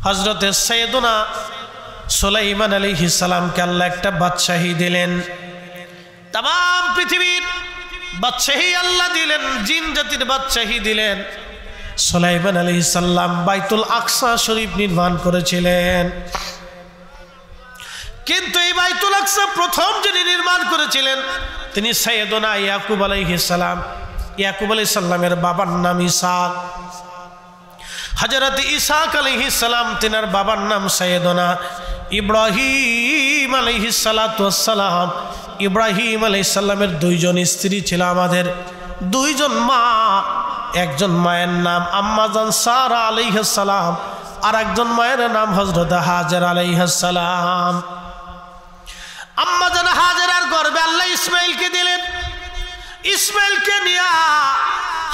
হযরতে সাইয়েদুনা সুলাইমান আলাইহিস সালামকে আল্লাহ একটা বাদশাহী দিলেন। তাম পৃথিবীর বাদশাহী আল্লাহ দিলেন, জিন জাতির বাদশাহী দিলেন। সুলাইমান আলাইহিস সালাম বাইতুল আকসা শরীফ নির্মাণ করেছিলেন। কিন্তু এই বাইতুল আকসা প্রথম যিনি নির্মাণ করেছিলেন তিনি সাইয়েদুনা ইয়াকুব আলাইহিস সালাম। ইয়াকুব আলাইহিস সালামের বাবার নাম ইসহাক। হযরত ইসহাক আলাইহিস সালাম তিনার বাবার নাম সাইয়েদুনা ইব্রাহিম আলাইহিস সালাতু ওয়াস সালাম। ইব্রাহিম আলাইহিস সালামের দুইজন স্ত্রী ছিল আমাদের, দুইজন মা। একজন মায়ের নাম আম্মাজান সারা আলাইহিস সালাম, আর একজন মায়ের নাম হযরত হাজের আলাইহিস সালাম। আম্মাজান হাজেরার গর্ভে আল্লাহ ইসমাইলকে দিলেন। ইসমাইলকে নিয়ে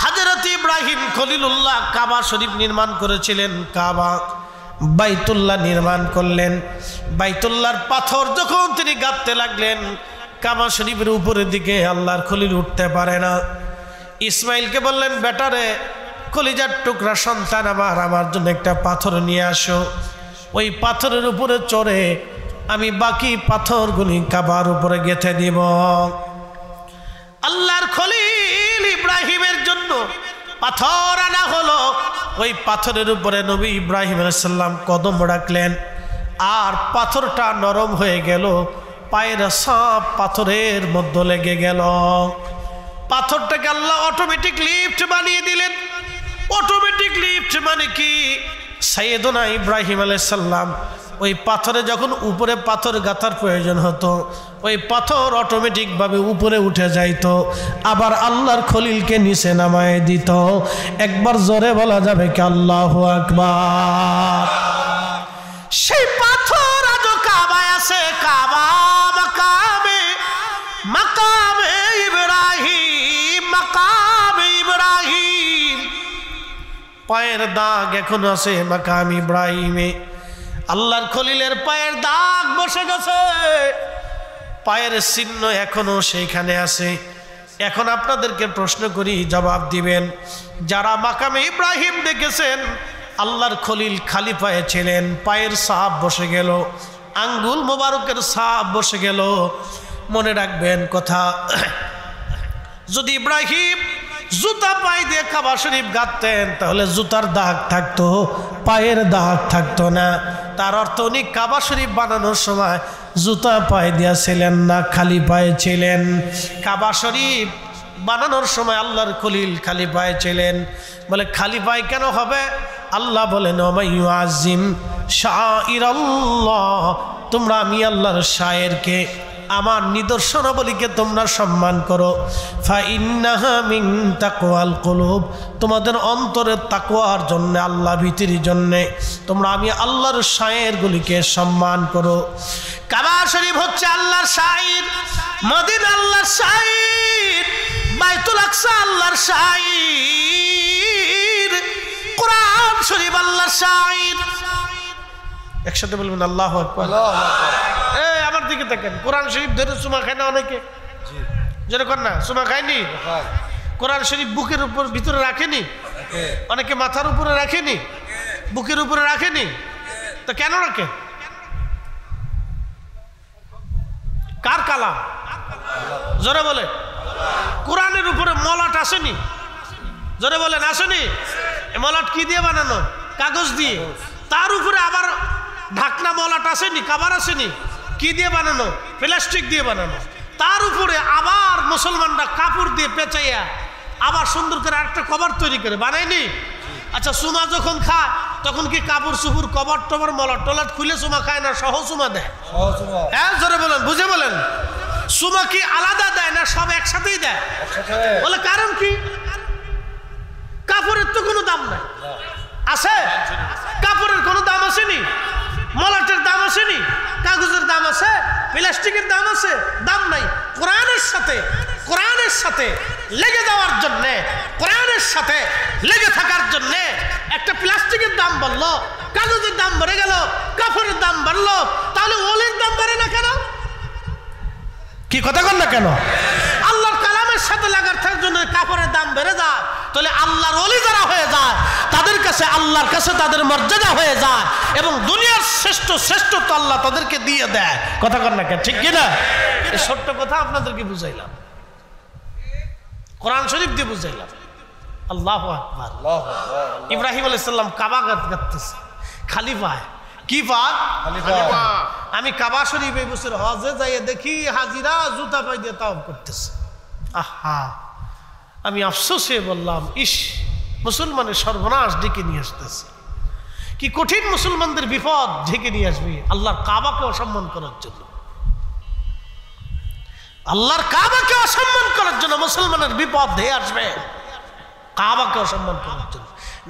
হযরত ইব্রাহিম খলিলুল্লাহ কাবা শরীফ নির্মাণ করেছিলেন। কাবা বাইতুল্লাহ নির্মাণ করলেন। বাইতুল্লাহর পাথর যখন তিনি গাঁথতে লাগলেন, কাবা শরীফের উপরের দিকে আল্লাহর খলিল উঠতে পারে না। ইসমাইলকে বললেন, বেটারে, কলিজার টুকরা সন্তান আমার জন্য একটা পাথর নিয়ে আসো। ওই পাথরের উপরে চড়ে আমি বাকি পাথরগুলি কাবার উপরে গেঁথে দিব। আল্লাহর খলিল ইব্রাহিমের জন্য পাথর আনা হলো। ওই পাথরের উপরে নবী ইব্রাহিম আলাইহিস সালাম কদম রাখলেন, আর পাথরটা নরম হয়ে গেল, পায়ের সাপ পাথরের মধ্যে লেগে গেল। পাথরটাকে আল্লাহ অটোমেটিক লিফট বানিয়ে দিলেন। অটোমেটিক লিফট মানে কি? সাইয়েদুনা ইব্রাহিম আলাইহিস সালাম ওই পাথরে যখন উপরে পাথর গাঁথার প্রয়োজন হতো, ওই পাথর অটোমেটিকভাবে উপরে উঠে যাইত, আবার আল্লাহর খলিলকে নিচে নামায় দিত। একবার জোরে বলা যাবে কি আল্লাহু আকবার? সেই পাথর আজও কাবায় আছে। কাবা মাকামে মাকামে ইব্রাহিম, মাকামে ইব্রাহিম। পায়ের দাগ এখন আছে মাকাম ইব্রাহিমে। আল্লাহর খলিলের পায়ের দাগ বসে গেছে, পায়ের চিহ্ন এখনো সেইখানে আছে। এখন আপনাদেরকে প্রশ্ন করি, জবাব দিবেন। যারা মাকামে ইব্রাহিম দেখেছেন, আল্লাহর খলিল খালি পায়ে ছিলেন, পায়ের ছাপ বসে গেল, আঙ্গুল মোবারকের ছাপ বসে গেল। মনে রাখবেন কথা, যদি ইব্রাহিম জুতা পায়ে দিয়ে কাবা শরীফ গাঁথতেন তাহলে জুতার দাগ থাকতো, পায়ের দাগ থাকতো না। তার অর্থ উনি কাবা শরীফ বানানোর সময় জুতা পায়ে দিয়েছিলেন না, খালি পায়ে ছিলেন। কাবা শরীফ বানানোর সময় আল্লাহর খলিল খালি পায়ে ছিলেন। বলে খালি পায়ে কেন হবে? আল্লাহ বলেন, ওয়া ইউআযিম শাআইরাল্লাহ, তোমরা আমি আল্লাহর শায়েরকে, আমার নিদর্শনাবলীকে তোমরা সম্মান করো। ফাইন্নাহা মিন তাকওয়াল কুলুব, তোমাদের অন্তরের তাকওয়ার জন্য, আল্লাহ ভীতির জন্য তোমরা আমি আল্লাহর শায়েরগুলিকে সম্মান করো। কাবা শরীফ হচ্ছে আল্লাহর শায়ের, মদিনা আল্লাহর শায়ের, বাইতুল আকসা আল্লাহর শায়ের, কোরআন শরীফ আল্লাহর শায়ের। একসাথে বলবেন আল্লাহু আকবার। আমার দিকে দেখেন, কোরআন শরীফ ধরে চুমা খায় না অনেকে? যেরকম না চুমা খায়নি? কোরআন শরীফ বুকের উপর ভিতরে রাখেনি? অনেকে মাথার উপরে রাখেনি, বুকের উপরে রাখেনি। তো কেন রাখে? কার কালাম? জোরে বলে। কোরআনের উপরে মলাট আসেনি? জোরে বলেন আসেনি? মলাট কি দিয়ে বানানো? কাগজ দিয়ে। তার উপরে আবার ঢাকনা মলাট আসেনি, কাবার আসেনি? কি দিয়ে বানানো? প্লাস্টিক দিয়ে বানানো। তার উপরে আবার মুসলমানরা কাপড় দিয়ে পেঁচাইয়া আবার সুন্দর করে আরেকটা কভার তৈরি করে বানায়নি? আচ্ছা, সুমা যখন খায় তখন কি কাপড় চুপুর কভার টভার মলাট টলাট খুলে সুমা খায় না সহ সুমা দেয়? হ্যাঁ জোরে বলেন, বুঝে বলেন। সুমা কি আলাদা দেয় না সব একসাথেই দেয়? বলে কারণ কি? কাপড়ের তো কোনো দাম নাই। আছে? কাপড়ের কোনো দাম আসেনি, মলাটের দাম আসেনি, কাগজের দাম আছে, প্লাস্টিকের দাম আছে? দাম নাই। কোরআনের সাথে লেগে যাওয়ার জন্য, কোরআনের সাথে লেগে থাকার জন্য একটা প্লাস্টিকের দাম বাড়লো, কাগজের দাম বেড়ে গেল, কাপড়ের দাম বাড়লো, তাহলে ওলের দাম বাড়ে না কেন? কি কথা বল না কেন? আল্লাহর কালামের সাথে লাগার জন্য কাপড়ের দাম বেড়ে যায়, তাহলে আল্লাহর ওলি যারা হয়ে যায় তাদের কাছে আল্লাহর কাছে তাদের মর্যাদা হয়ে যায় এবং দুনিয়ার শ্রেষ্ঠ তো আল্লাহ তাদেরকে দিয়ে দেয়। কথা কর না, ঠিক কিনা? এই ছোট্ট কথা আপনাদেরকে বুঝাইলাম, কোরআন শরীফ দিয়ে বুঝাইলাম। আল্লাহু আকবার। ইব্রাহিম আলাইহিস সালাম কাবা গাঁথতেছে খালি পায়। কি পায়? আমি কাবা শরীফ এই বছর হজে যাই দেখি হাজিরা জুতা পাই দিয়ে তাওয়াফ করতেছে। আহা, আমি আফসোসে বললাম, ইস, মুসলমানের সর্বনাশ ডেকে নিয়ে আসতেছে। কি কঠিন মুসলমানদের বিপদ ঢেকে নিয়ে আসবে আল্লাহর কাবাকে অসম্মান করার জন্য। আল্লাহর কাবাকে অসম্মান করার জন্য মুসলমানের বিপদ ধেয়ে আসবে, কাবাকে অসম্মান করার জন্য।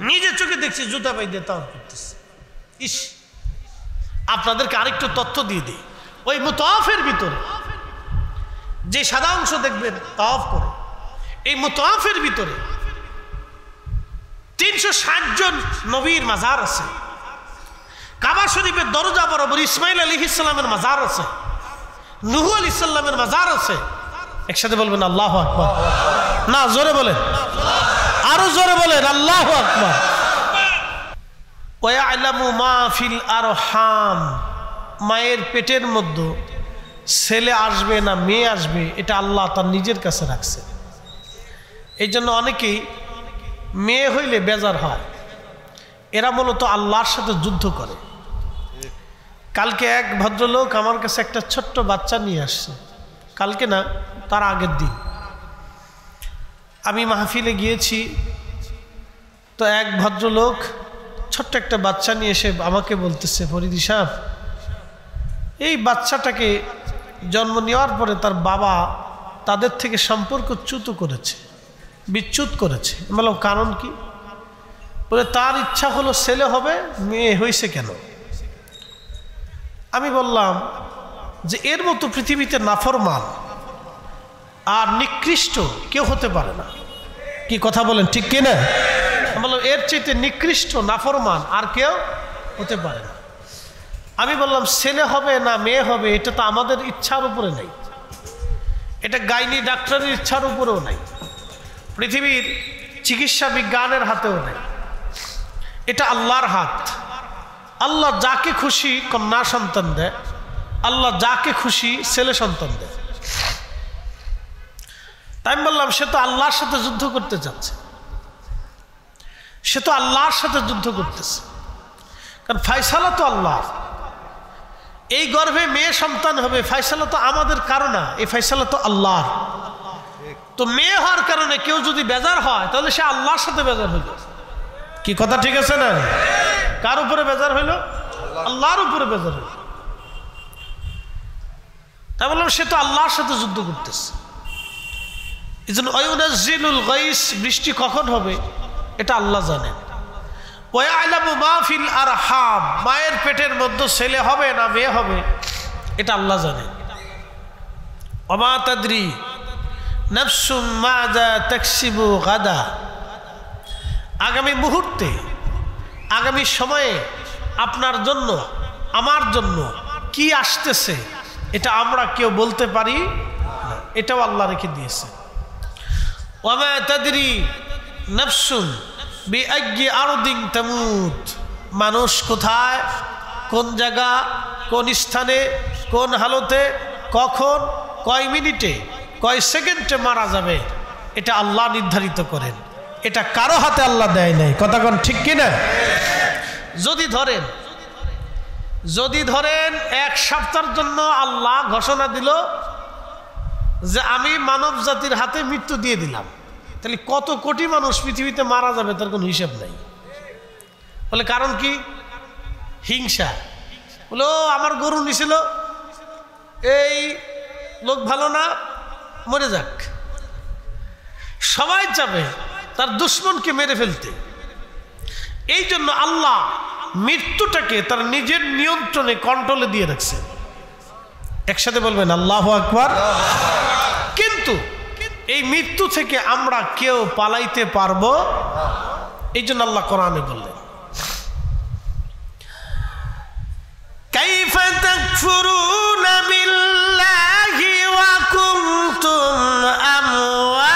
নিজে চোখে দেখছি জুতা পাই দিয়ে তাওয়াফ করতেছে। ইস, আপনাদেরকে আরেকটু তথ্য দিয়ে দিই। ওই মুতাওয়াফের ভিতরে যে সাদা অংশ দেখবেন তাওয়াফ করে, এই মুতাওয়াফের ভিতরে 360 জন নবীর মাজার আছে। কাবা শরীফের দরজা বরাবর ইসমাইল আলাইহিস সালামের মাজার আছে, নূহ আলাইহিস সালামের মাজার আছে। একসাথে বলবেন আল্লাহু আকবার। না, জোরে বলেন, আরো জোরে বলেন আল্লাহু আকবার। ওয়ায়ালামু মা ফিল আরহাম, মায়ের পেটের মধ্যে ছেলে আসবে না মেয়ে আসবে এটা আল্লাহ তার নিজের কাছে রাখছে। এই জন্য অনেকেই মেয়ে হইলে বেজার হয়, এরা মূলত আল্লাহর সাথে যুদ্ধ করে। কালকে এক ভদ্রলোক আমার কাছে একটা ছোট্ট বাচ্চা নিয়ে আসছে, কালকে না তার আগের দিন। আমি মাহফিলে গিয়েছি, তো এক ভদ্রলোক ছোট্ট একটা বাচ্চা নিয়ে এসে আমাকে বলতেছে, ফরিদি সাহেব, এই বাচ্চাটাকে জন্ম নেওয়ার পরে তার বাবা তাদের থেকে সম্পর্ক বিচ্যুত করেছে। বললাম কারণ কি? বলে তার ইচ্ছা হলো ছেলে হবে, মেয়ে হয়েছে কেন? আমি বললাম যে এর মতো পৃথিবীতে নাফরমান আর নিকৃষ্ট কেউ হতে পারে না। কি কথা বলেন, ঠিক কিনা? বললাম এর চাইতে নিকৃষ্ট নাফরমান আর কেউ হতে পারে না। আমি বললাম ছেলে হবে না মেয়ে হবে এটা তো আমাদের ইচ্ছার উপরে নেই, এটা গাইনি ডাক্তারের ইচ্ছার উপরেও নাই, পৃথিবীর চিকিৎসা বিজ্ঞানের হাতেও নেই, এটা আল্লাহর হাত। আল্লাহ যাকে খুশি কন্যা সন্তান দেয়, আল্লাহ যাকে খুশি ছেলে সন্তান দেয়। তাই আমি বললাম সে তো আল্লাহর সাথে যুদ্ধ করতে যাচ্ছে, সে তো আল্লাহর সাথে যুদ্ধ করতেছে, কারণ ফায়সালা তো আল্লাহ। এই গর্ভে মেয়ে সন্তান হবে, ফায়সালা তো আমাদের কারণ না, এই ফায়সালা তো আল্লাহর। তো মেয়ে হওয়ার কারণে কেউ যদি বেজার হয় তাহলে সে আল্লাহর সাথে বেজার হইল। কি কথা ঠিক আছে না? কার উপরে বেজার হইল? আল্লাহর উপরে বেজার হইল। তাই বললাম সে তো আল্লাহর সাথে যুদ্ধ করতেছে। এই জন্য ওয়ায়ুনাজ্জিলুল গাইস, বৃষ্টি কখন হবে এটা আল্লাহ জানেন। ওয়ায়ালামু মা ফিল আরহাম, মায়ের পেটের মধ্যে ছেলে হবে না মেয়ে হবে এটা আল্লাহ জানেন। ওমা তাদরি নাফসুম মাযা তাকসিবু গাদা, আগামী মুহূর্তে আগামী সময়ে আপনার জন্য আমার জন্য কি আসতেছে এটা আমরা কেউ বলতে পারি না, এটাও আল্লাহ রেখে দিয়েছে। ওমা তাদরি নাফসুন বিআইয়ি আরদিন তামুত, মানুষ কোথায়, কোন জায়গা, কোন স্থানে, কোন হালতে, কখন, কয় মিনিটে, কয় সেকেন্ডে মারা যাবে এটা আল্লাহ নির্ধারিত করেন, এটা কারো হাতে আল্লাহ দেয় নাই। কথা কোন ঠিক কিনা? যদি ধরেন এক সপ্তাহের জন্য আল্লাহ ঘোষণা দিল যে আমি মানব জাতির হাতে মৃত্যু দিয়ে দিলাম, তাহলে কত কোটি মানুষ পৃথিবীতে মারা যাবে তার কোনো হিসাব নাই। বলে কারণ কি? হিংসা। বলো আমার গরু নিছিল, এই লোক ভালো না, মরে যাক। সবাই চাবে তার দুশ্মনকে মেরে ফেলতে। এই জন্য আল্লাহ মৃত্যুটাকে তার নিজের নিয়ন্ত্রণে, কন্ট্রোলে দিয়ে রাখছে। একসাথে বলবেন আল্লাহু আকবার। কিন্তু এই মৃত্যু থেকে আমরা কেউ পালাইতে পারবো, এই জন্য আল্লাহ কোরআনে বললেন কাইফা তাকফুরুনা বিল্লাহি ওয়া কুনতুম আমওয়াতান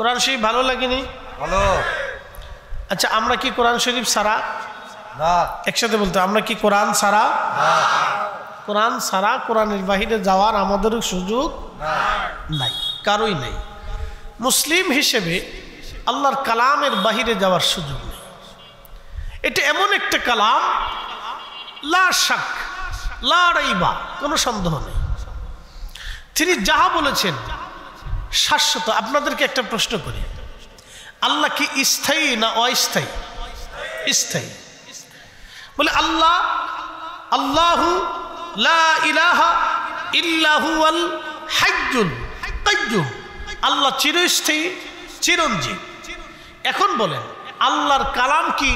কোরআন শরীফ ভালো লাগেনি? ভালো। আচ্ছা, আমরা কি কোরআন শরীফ ছাড়া? না। একসাথে বলতে, আমরা কি কোরআন ছাড়া? কোরআন ছাড়া কোরআনের বাহিরে যাওয়ার আমাদেরও সুযোগ নাই, কারোই নাই। মুসলিম হিসেবে আল্লাহর কালামের বাহিরে যাওয়ার সুযোগ নেই। এটা এমন একটা কালাম, লা শাক লা রাইবা, কোনো সন্দেহ নেই। তিনি যাহা বলেছেন শাশ্বত। আপনাদেরকে একটা প্রশ্ন করি, আল্লাহ কি স্থায়ী না অস্থায়ী? স্থায়ী। বলে আল্লাহ, আল্লাহু লা ইলাহা ইল্লা হুয়াল হাইয়ুল কাইয়্যুম, আল্লাহ চিরস্থায়ী, চিরঞ্জীব। এখন বলেন, আল্লাহর কালাম কি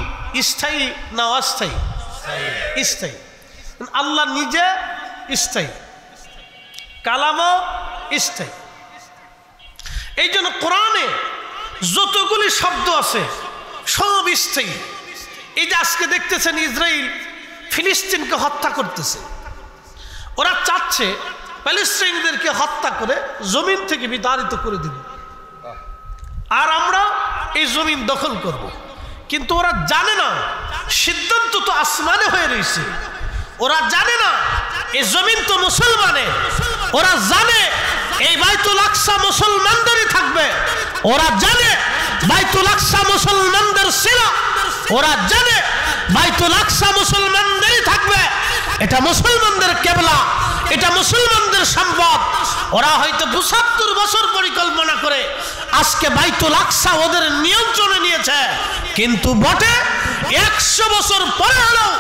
স্থায়ী না অস্থায়ী? স্থায়ী। আল্লাহ নিজে স্থায়ী, কালামও স্থায়ী। এই জন্য কোরআনে যতগুলি শব্দ আছে সব স্থায়ী। এই যে আজকে দেখতেছেন ইসরায়েল ফিলিস্তিনকে হত্যা করতেছে, ওরা চাচ্ছে প্যালেস্টাইনদেরকে হত্যা করে জমিন থেকে বিতাড়িত করে দিবে, আর আমরা এই জমিন দখল করব। কিন্তু ওরা জানে না সিদ্ধান্ত তো আসমানে হয়ে রয়েছে। ওরা জানে না এই জমিন তো মুসলমানের। ওরা জানে এই বাইতুল আকসা মুসলমানদেরই থাকবে। ওরা জানে বাইতুল আকসা মুসলমানদের ছিল। ওরা জানে বাইতুল আকসা মুসলমানদেরই থাকবে। এটা মুসলমানদের কেবলা, এটা মুসলমানদের সম্পদ। ওরা হয়তো ৭২ বছর পরিকল্পনা করে আজকে বাইতুল আকসা ওদের নিয়ন্ত্রণে নিয়েছে, কিন্তু বটে ১০০ বছর পরে হলেও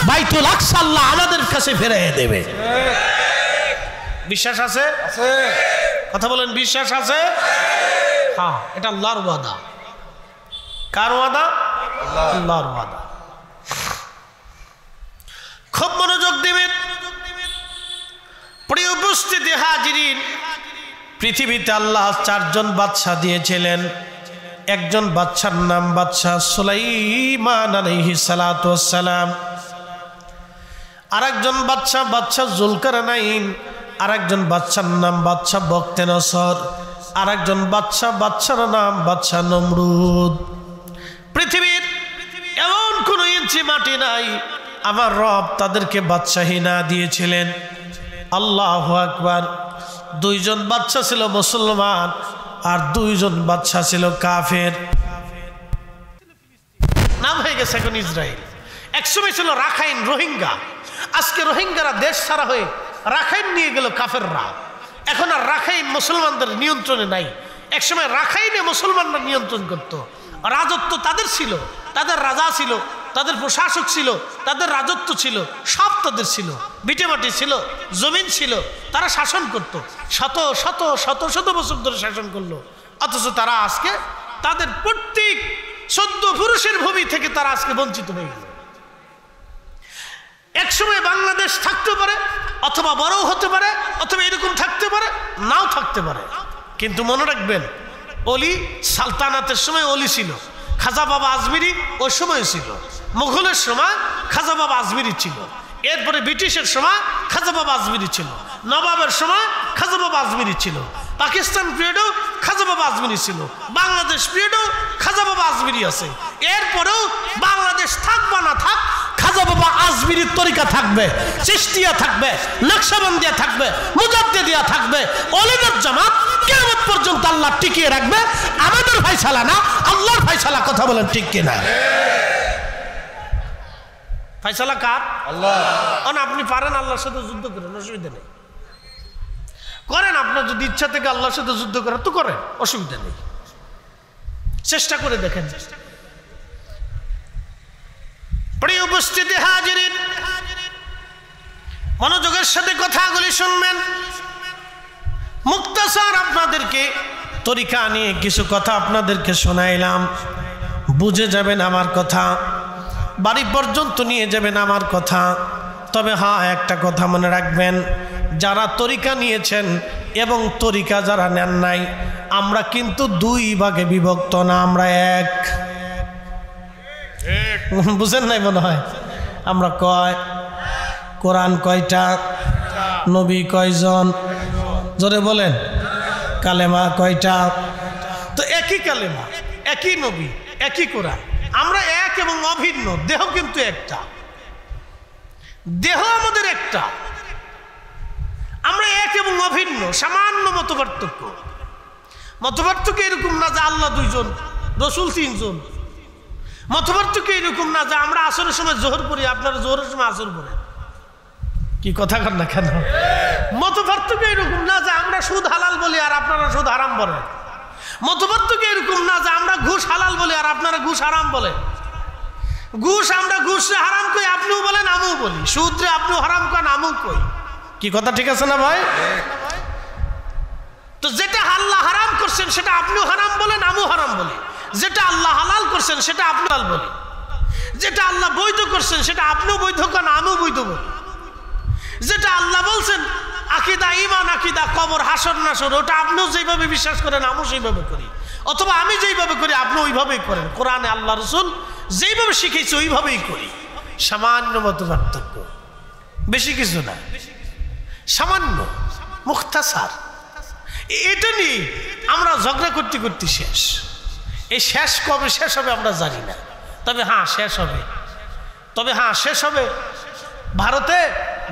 বাইতুল আকসা আল্লাহ আমাদের কাছে ফিরিয়ে দেবে। বিশ্বাস আছে? কথা বলেন, বিশ্বাস আছে? হ্যাঁ, এটা আল্লাহর ওয়াদা। কার ওয়াদা? আল্লাহর ওয়াদা। খুব মনোযোগ দিবেন। প্রিয় উপস্থিতি হাজিরিন, পৃথিবীতে আল্লাহ ৪ জন বাদশা দিয়েছিলেন। একজন বাদশার নাম বাদশা সুলাইমান আলাইহিস সালাতু ওয়াস সালাম। আরেকজন বাদশা বাদশা জুলকারনাইন। আরেকজন বাদশার নাম বাদশা বখতেনসর। আরেকজন বাদশার নাম বাদশা নমরুদ। পৃথিবীর এমন কোন ইঞ্চি মাটি নাই আমার রব তাদেরকে বাদশাহী না দিয়েছিলেন। আল্লাহু আকবার। 2 জন বাদশা ছিল মুসলমান আর 2 জন বাদশা ছিল কাফের। নাম হয়ে গেছে এখন ইসরায়েল। একসময় ছিল রাখাইন, রোহিঙ্গা। আজকে রোহিঙ্গারা দেশ ছাড়া হয়ে রাখাইন নিয়ে গেল কাফেররা। এখন আর রাখাইন মুসলমানদের নিয়ন্ত্রণে নাই। একসময় রাখাইনে মুসলমানরা নিয়ন্ত্রণ করত। রাজত্ব তাদের ছিল, তাদের রাজা ছিল, তাদের প্রশাসক ছিল, তাদের রাজত্ব ছিল, সব তাদের ছিল। ভিটেমাটি ছিল, জমিন ছিল, তারা শাসন করত। শত শত শত শত বছর ধরে শাসন করলো। অথচ তারা আজকে তাদের প্রত্যেক 14 পুরুষের ভূমি থেকে তারা আজকে বঞ্চিত হয়ে গেল। একসময় বাংলাদেশ থাকতে পারে, অথবা বড়ও হতে পারে, অথবা এরকম থাকতে পারে, নাও থাকতে পারে। কিন্তু মনে রাখবেন, অলি সালতানাতের সময় অলি ছিল, খাজা বাবা আজমিরি ওই সময় ছিল। মুঘলের সময় খাজা বাবা আজমিরি ছিল। এরপরে ব্রিটিশের সময় খাজা বাবা আজমিরি ছিল। নবাবের সময় খাজা বাবা আজমিরি ছিল। পাকিস্তান পিরিয়ডেও খাজা বাবা আজমিরি ছিল। বাংলাদেশ পিরিয়ডেও খাজা বাবা আজমিরি আছে। এরপরেও বাংলাদেশ থাক বা না থাক, খাজা বাবা আজমিরির তরিকা থাকবে, চিশতিয়া থাকবে, নকশবন্দিয়া থাকবে, মুজাদ্দিদিয়া থাকবে। ওলিদের জামাত কিয়ামত পর্যন্ত আল্লাহ টিকিয়ে রাখবে। আমাদের ফয়সালা না, আল্লাহর ফয়সালা। কথা বলেন ঠিক কিনা? ফয়সালা কার? আল্লাহ। আপনি পারেন আল্লাহর সাথে যুদ্ধ করেন, অসুবিধা নেই। করেন, আপনার যদি ইচ্ছা থেকে আল্লাহর সাথে যুদ্ধ করেন তো করেন, অসুবিধা নেই। চেষ্টা করে দেখেন। প্রিয় উপস্থিতি হাজিরিন, মনোযোগের সাথে কথাগুলি শুনবেন। মুক্তাসার আপনাদেরকে তরিকা নিয়ে কিছু কথা আপনাদেরকে শোনাইলাম। বুঝে যাবেন আমার কথা, বাড়ি পর্যন্ত নিয়ে যাবেন আমার কথা। তবে হ্যাঁ, একটা কথা মনে রাখবেন, যারা তরিকা নিয়েছেন এবং তরিকা যারা নেন নাই, আমরা কিন্তু 2 ভাগে বিভক্ত না, আমরা এক। বুঝেন নাই মনে হয়? আমরা কয়, কোরআন কয়টা, নবী কয়জন, জোরে বলেন, কালেমা কয়টা। তো এক একই কালেমা, একই নবী, একই কোরআন। আমরা এক এবং অভিন্ন, দেহ কিন্তু একটা, দেহ আমাদের একটা, আমরা এক এবং অভিন্ন, সামান্য মতপার্থক্য। মতপার্থক্য এরকম না যে আল্লাহ দুইজন, রসুল তিনজন। মতপার্থক্য এরকম না যে আমরা আসরের সময় জোহর পড়ি, আপনারা জোহরের সময় আসর পড়েন। কি কথা কর না কেন? মতপার্থক্য এরকম না যে আমরা সুদ হালাল বলি আর আপনারা সুদ হারাম বলেন। মতপার্থক্য এরকম না যে আমরা ঘুষ হালাল বলি আর আপনারা ঘুষ হারাম বলেন। আমরা ঘুষ হারাম কই, আপনিও বলেন আমিও বলি। সুদরে আপনিও হারাম করেন, আমিও কই। কি কথা ঠিক আছে না ভাই? তো যেটা আল্লাহ হারাম করছেন সেটা আপনিও হারাম বলেন, আমিও হারাম বলি। যেটা আল্লাহ হালাল করছেন সেটা আপনি হালাল বলি। যেটা আল্লাহ বৈধ করছেন সেটা আপনিও বৈধ করেন, আমিও বৈধ বলি। যেটা আল্লাহ বলছেন আকিদা, ঈমান, আকিদা, কবর, হাসর নাসর, ওটা আপনিও যেভাবে বিশ্বাস করেন আমিও সেইভাবে করি, অথবা আমি যেইভাবে করি আপনি ওইভাবেই করেন। কোরআনে আল্লাহ রসুল যেইভাবে শিখেছে ওইভাবেই করি। সামান্য মত পার্থক্য, বেশি কিছু না, সামান্য মুখতাসার। এটা নিয়ে আমরা ঝগড়া করতে করতে শেষ। এই শেষ কবে শেষ হবে আমরা জানি না, তবে হ্যাঁ শেষ হবে। শেষ হবে। ভারতে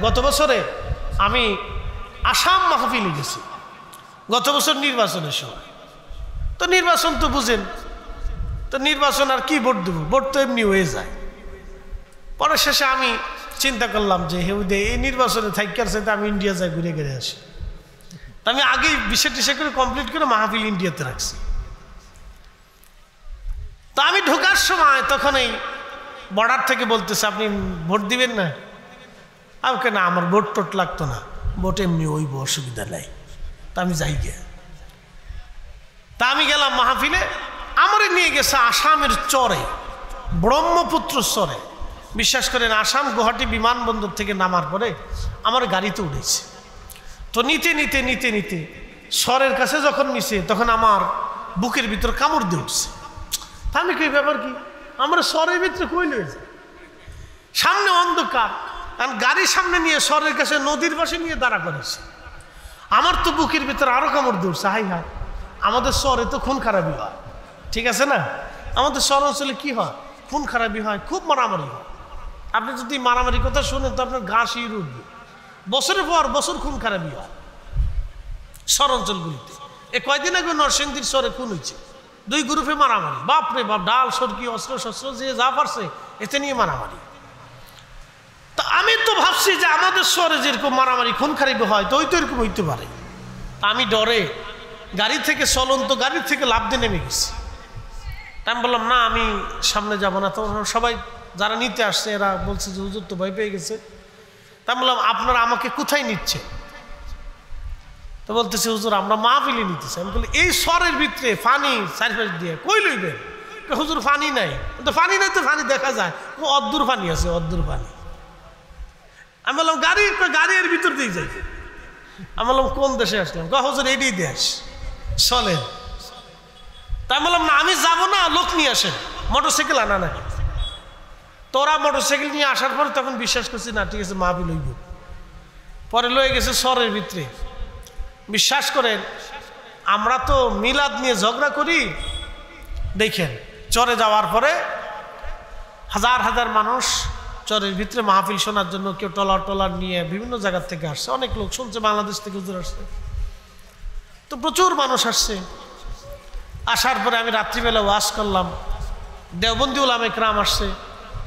গত বছরে আমি আসাম মাহফিলে গেছি, গত বছর নির্বাচনের সময়। তো নির্বাচন তো বুঝেন, তো নির্বাচন আর কি ভোট দেবো, ভোট তো এমনি হয়ে যায়। পরে শেষে আমি চিন্তা করলাম যে হেউদে এই নির্বাচনে থাকার সাথে আমি ইন্ডিয়া যাই, ঘুরে ঘুরে আসি। আমি আগেই বিষয় করে কমপ্লিট করে মাহফিল ইন্ডিয়াতে রাখছি। তো আমি ঢোকার সময় তখন এই বর্ডার থেকে বলতেছে আপনি ভোট দিবেন না? আমাকে না, আমার ভোট টোট লাগতো না, ভোট এমনি ওইব, অসুবিধা নাই। তা আমি যাই গে। তা আমি গেলাম মাহফিলে। আমারে নিয়ে গেছে আসামের চরে, ব্রহ্মপুত্র চরে। বিশ্বাস করেন, আসাম গুয়াহাটি বিমানবন্দর থেকে নামার পরে আমার গাড়িতে উঠেছে। তো নিতে নিতে নিতে নিতে স্বরের কাছে যখন নিছে তখন আমার বুকের ভিতর কামড় দিয়ে উঠছে। তা আমি কই ব্যাপার কি, আমার স্বরের ভিতরে কই লয়েছে, সামনে অন্ধকার, কারণ গাড়ির সামনে নিয়ে স্বরের কাছে নদীর পাশে নিয়ে দাঁড়া করেছে। আমার তো বুকের ভিতরে আরো কামড় দিয়ে উঠছে। হাই হাই, আমাদের স্বরে তো খুন খারাপি হয়, ঠিক আছে না? আমাদের স্বর অঞ্চলে কি হয়, খুন খারাপি হয়, খুব মারামারি হয়। আপনি যদি মারামারি কথা শুনেন তো আপনার গা শির উঠবে। বছরের পর বছর খুন খারাপি হয় স্বর অঞ্চলগুলিতে। এ কয়দিন আগে নরসিংদীর স্বরে খুন হয়েছে, 2 গ্রুপে মারামারি। বাপরে বাপ, ডাল সরকি অস্ত্র শস্ত্র যে যা পারছে এতে নিয়ে মারামারি। তা আমি তো ভাবছি যে আমাদের স্বরে যেরকম মারামারি খুন খারাপি হয় তো ওই তো এরকম হইতে পারে। আমি ডরে গাড়ি থেকে, চলন্ত গাড়ি থেকে লাফ দিয়ে নেমে গেছি। আমি বললাম না, আমি সামনে যাব না। তো সবাই যারা নিতে আসছে এরা বলছে যে হুজুর তো ভয় পেয়ে গেছে। তা বললাম আপনারা আমাকে কোথায় নিচ্ছে? তো বলতেছে হুজুর আমরা মাহফিলে নিতেছি। আমি বলি এই স্বরের ভিতরে ফানি চারপাশ দিয়ে কই লইবেন? হুজুর ফানি নাই। তো ফানি নাই তো ফানি দেখা যায়, অদ্দুর ফানি আছে, অদ্দুর ফানি। আমি বললাম গাড়ির ভিতর দিয়ে যাই। আমি বললাম কোন দেশে আসলাম? হুজুর এটাই দেশ, চলেন। তাই বললাম না, আমি যাব না, লোক নিয়ে আসেন, মোটরসাইকেল আনা নাকি। তোরা মোটরসাইকেল নিয়ে আসার পর তখন বিশ্বাস করছি না, ঠিক আছে মাহফিল হইব। পরে লয়ে গেছে স্বরের ভিতরে। বিশ্বাস করেন, আমরা তো মিলাদ নিয়ে ঝগড়া করি। দেখেন চরে যাওয়ার পরে হাজার হাজার মানুষ চরের ভিতরে মাহফিল শোনার জন্য, কেউ টলার নিয়ে বিভিন্ন জায়গার থেকে আসছে। অনেক লোক শুনছে, বাংলাদেশ থেকে হুজুর আসছে, তো প্রচুর মানুষ আসছে। আসার পরে আমি রাত্রিবেলা ওয়াজ করলাম। দেওবন্দি উলামা ইকরাম আসছে,